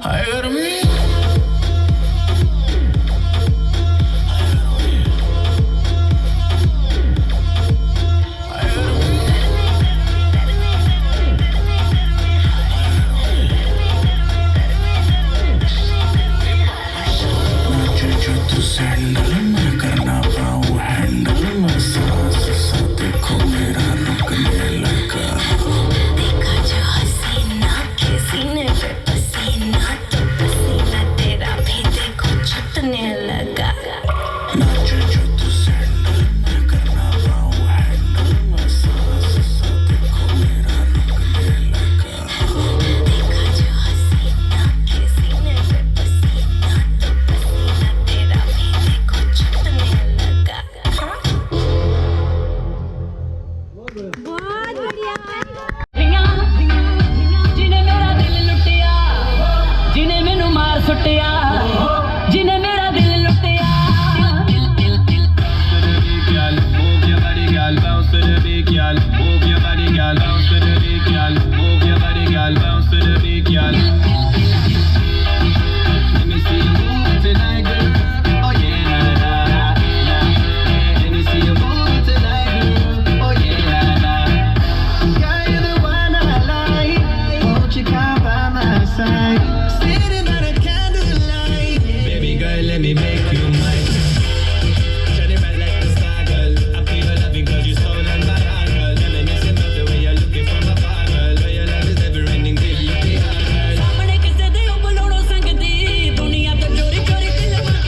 हाय गर्मी सैंडल मैं करना पाऊँ हैंडल, मैं सांस सा देखो मेरा रुकने लगा। देखा जो हसीना के सीने पे पसीना, तो पसीना तेरा भी देखो छूटने लगा। नाचे जो तू सैंडल मैं करना पाऊँ हैंडल, मैं सांस सा देखो मेरा रुकने लगा। देखा जो हसीना के सीने पे पसीना, तो पसीना तेरा भी देखो छूटने लगा। बहुत बढ़िया। जिने मेरा दिल लुटिया, जिने मैनू मार सुटिया, जिने मेरा दिल लुटिया। Move your body, girl, bounce to the beat, girl. Move your body, girl, bounce to the beat, girl. Move your body, girl, bounce to the beat, girl. Let me see you move tonight, girl. Oh yeah, na na na na. Let me see you move tonight, girl. Oh yeah, na na. Girl, you're the one I like. Won't you come by my side? Sitting by the candlelight. Baby girl, let me make you mine. Shining bright like the star, girl. I feel your loving 'cause you stole on my heart, girl. Reminiscing about the way you're looking from afar, girl. Where your love is never ending till you be hard, girl. सामने किसे दे उपलोड़ो संगती, दुनिया तो चोरी चोरी दिल बन।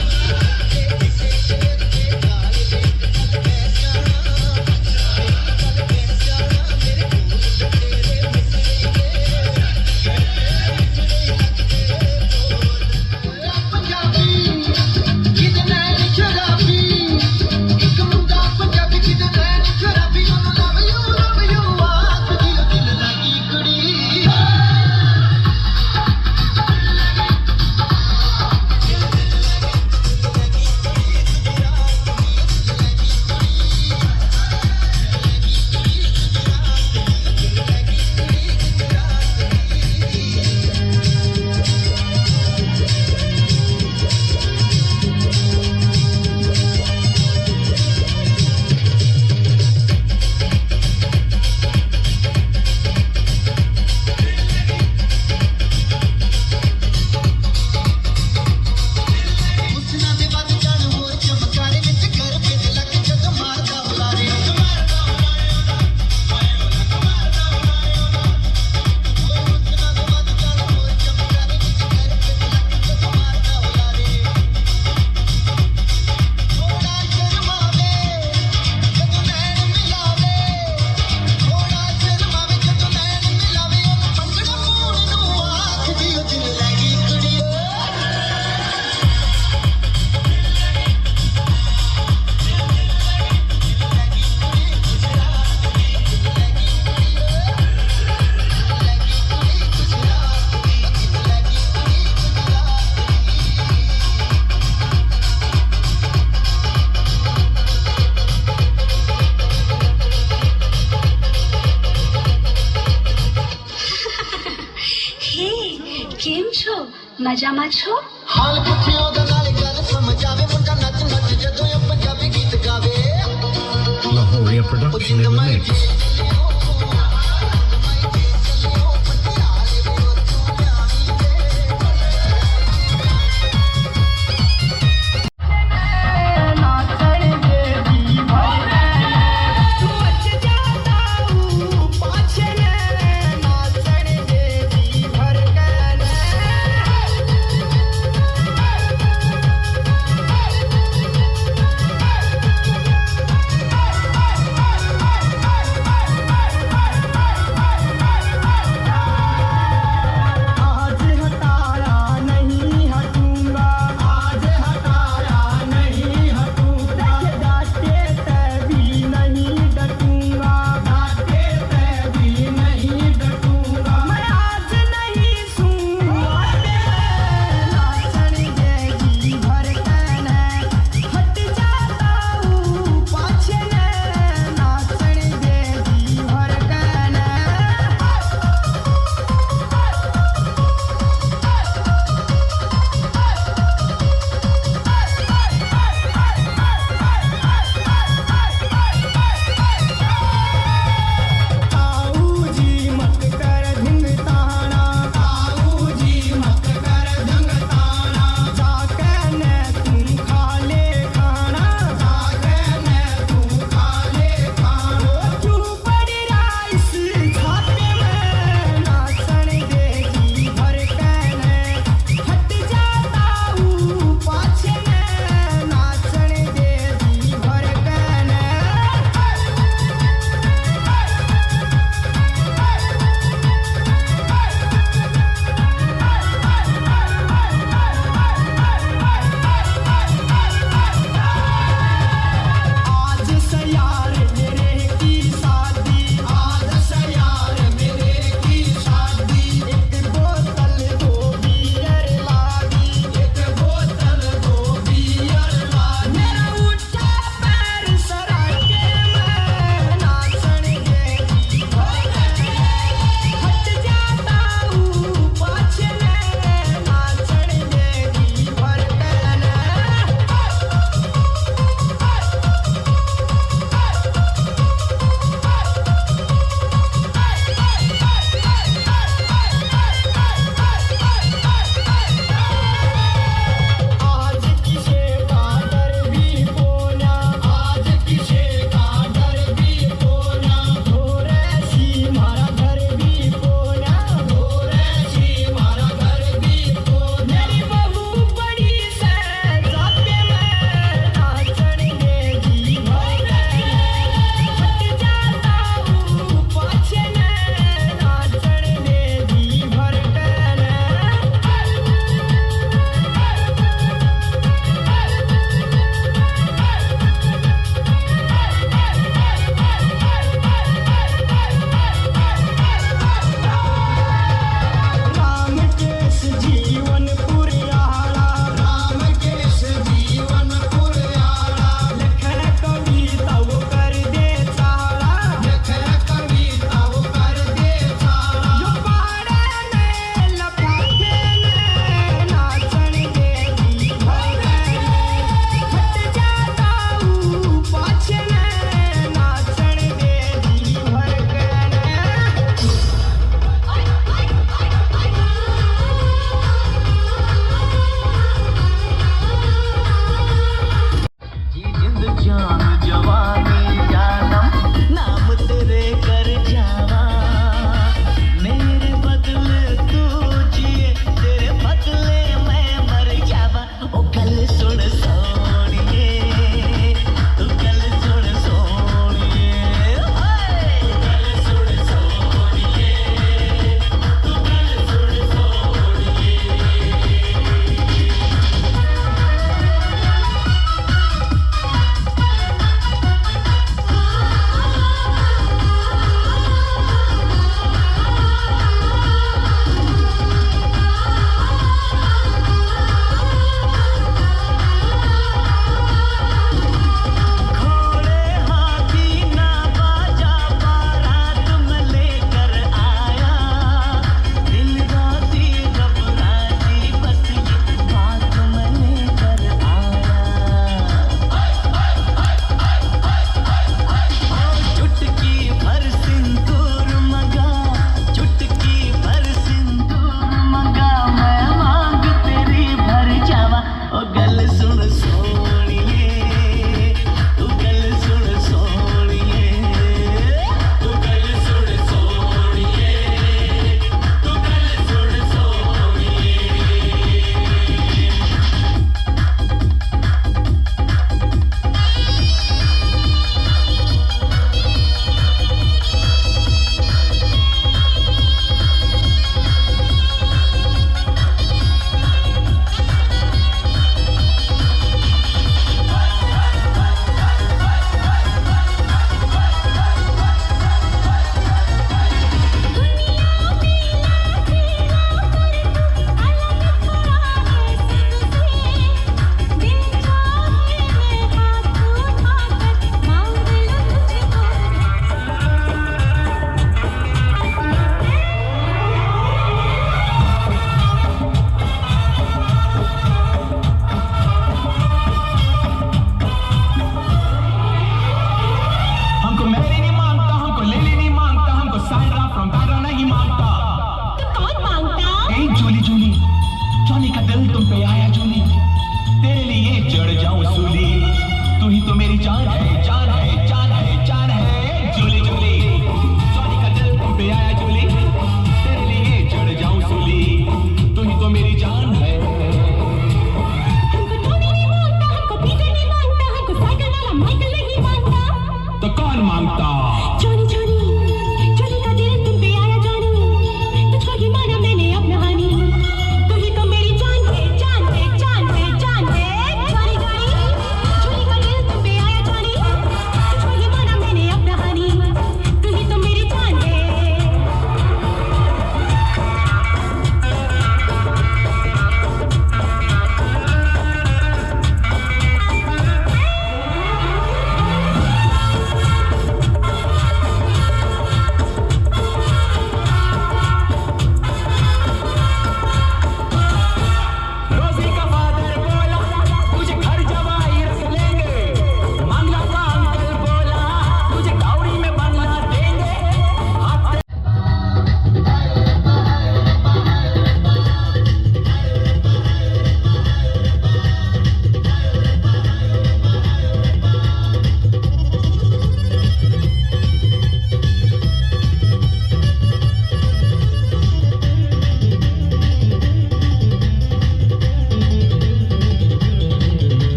કેમ છો? મજામાં છો? ਹਾਲ ਪੁੱਛਿਓ ਦਾ ਨਾਲ ਗੱਲ ਸਮਝ ਆਵੇ ਮੁੰਡਾ ਨੱਚ ਨੱਚ ਜਦੋਂ ਇਹ ਪੰਜਾਬੀ ਗੀਤ ਗਾਵੇ Lahoria production in the mix.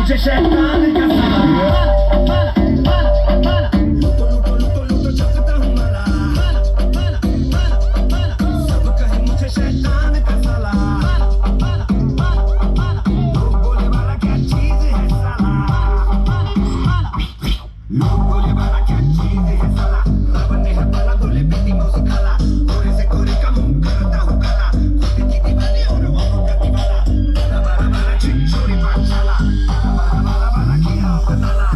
मुझे शैतान का साला लूटो चकता हूँ माला सब कहे मुझे शैतान का साला लोग बोले वाला क्या चीज है साला लोग बोले वाला क्या चीज है साला रब ने है बाला बोले बेटी मौसी खाला कोरे से कोरे का मुंह करता हूँ काला खुद की दीवानी और औरों का दीवाना बाला बाला चिचोरी पाठशाला बाला बाला बाला किया बताला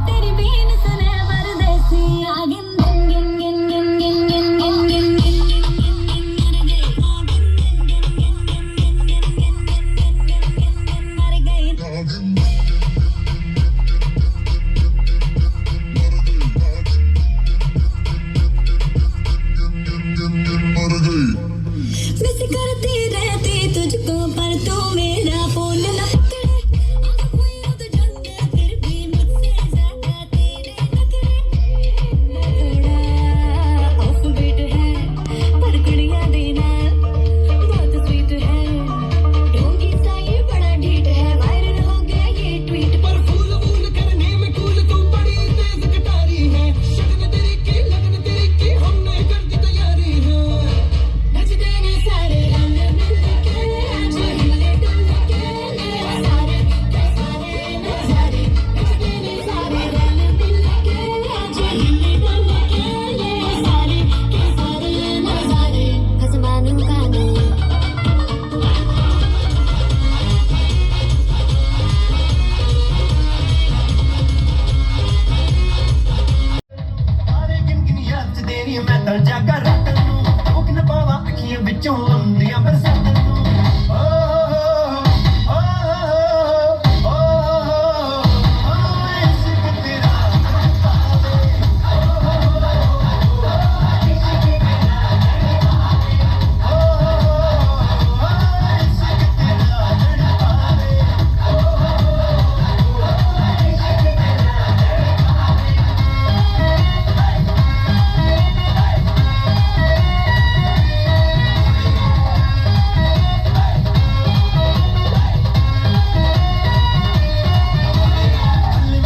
तेरी बीन सुने परदेसी आगिन गिन गिन गिन गिन गिन गिन गिन मर गई मिस करती रहती तुझको पर तू मेरा फोन न पकड़े कोई तो झंडे फिर भी मुझसे ज्यादा तेरे नखरे थोड़ा ऑफ बीट है पर कुड़ियां देना बहुत स्वीट है ढोंगी सा ये बड़ा ढीठ है वायरल हो गया ये ट्वीट पर फूल फूल करने में कूल तू बड़ी तेज कटारी है शगन तेरी की लगन तेरी की हमने कर दी तैयारी है नच देने सारे रंग मिल के आज हिले डुल के सारे नजारे नच देने सारे रंग मिल के आज हिले डुल के सारे नजारे हसमानों का नूर ਸਾਰੇ ਗਿਣਗਿਣੀਆਂ ਚ ਦੇਣੀ ਮੈਂ ਤਾਂ ਜਾਗਾ ਰਾਤ ਨੂੰ ਉਹ ਕਿਨ ਪਾਵਾ ਅੱਖੀਆਂ ਵਿੱਚੋਂ ਆਉਂਦੀਆਂ ਬਰਸਾਤਾਂ ਨੂੰ ਓ ਇਸ਼ਕ ਤੇਰਾ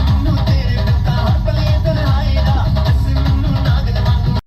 ਮੈਨੂੰ ਤੇਰੇ ਬਿੱਤਾ ਪਲੇ ਤਨਹਾਈ ਦਾ ਅਸ ਮੈਨੂੰ ਨਾਗਨ ਵਾਂਗੂ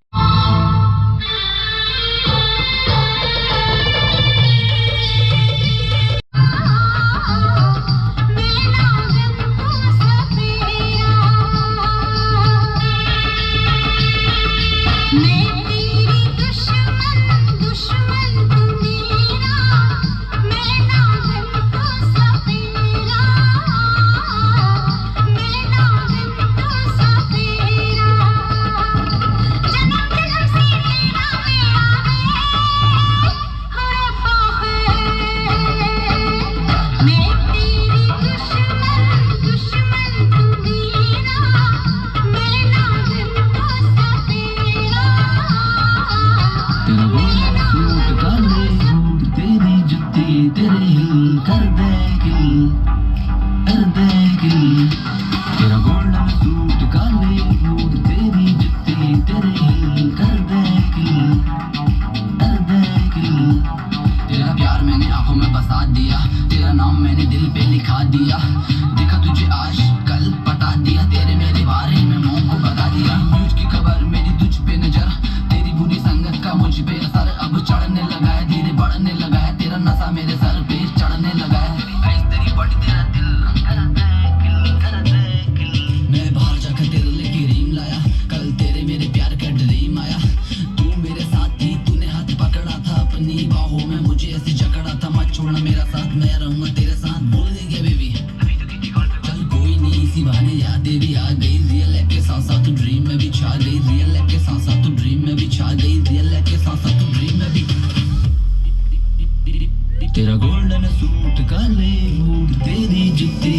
तेरा प्यार मैंने आंखों में बसा दिया तेरा नाम मैंने दिल पे लिखा दिया देखा तुझे आज कल पटा दिया तेरे मेरे बारे में मुंह को बता दिया न्यूज की खबर मेरी तुझ पे नजर तेरी बुरी संगत का मुझ पे असर अब चढ़ने लगा है धीरे बढ़ने लगा है तेरा नशा मेरे सर पे चढ़ने लगा है तेरी बॉडी तेरा दिल मैं बाहर जाकर तेरे लिए क्रीम लाया कल तेरे मेरे प्यार का ड्रीम आया तू मेरे साथ थी तूने हाथ पकड़ा था अपनी बाहों में मुझे ऐसे जकड़ा था मत छोड़ना मेरा साथ मैं रहूंगा तेरे साथ बोल दे क्या बेबी चल कोई नहीं इसी बहाने याद तेरी आ गई रियल लाइफ के साथ साथ तू ड्रीम में भी छा गई रियल लाइफ के साथ साथ तू ड्रीम में भी छा गई रियल लाइफ के साथ साथ तू ड्रीम में भी तेरा गोल्डन सूट काले बूट तेरी जुत्ती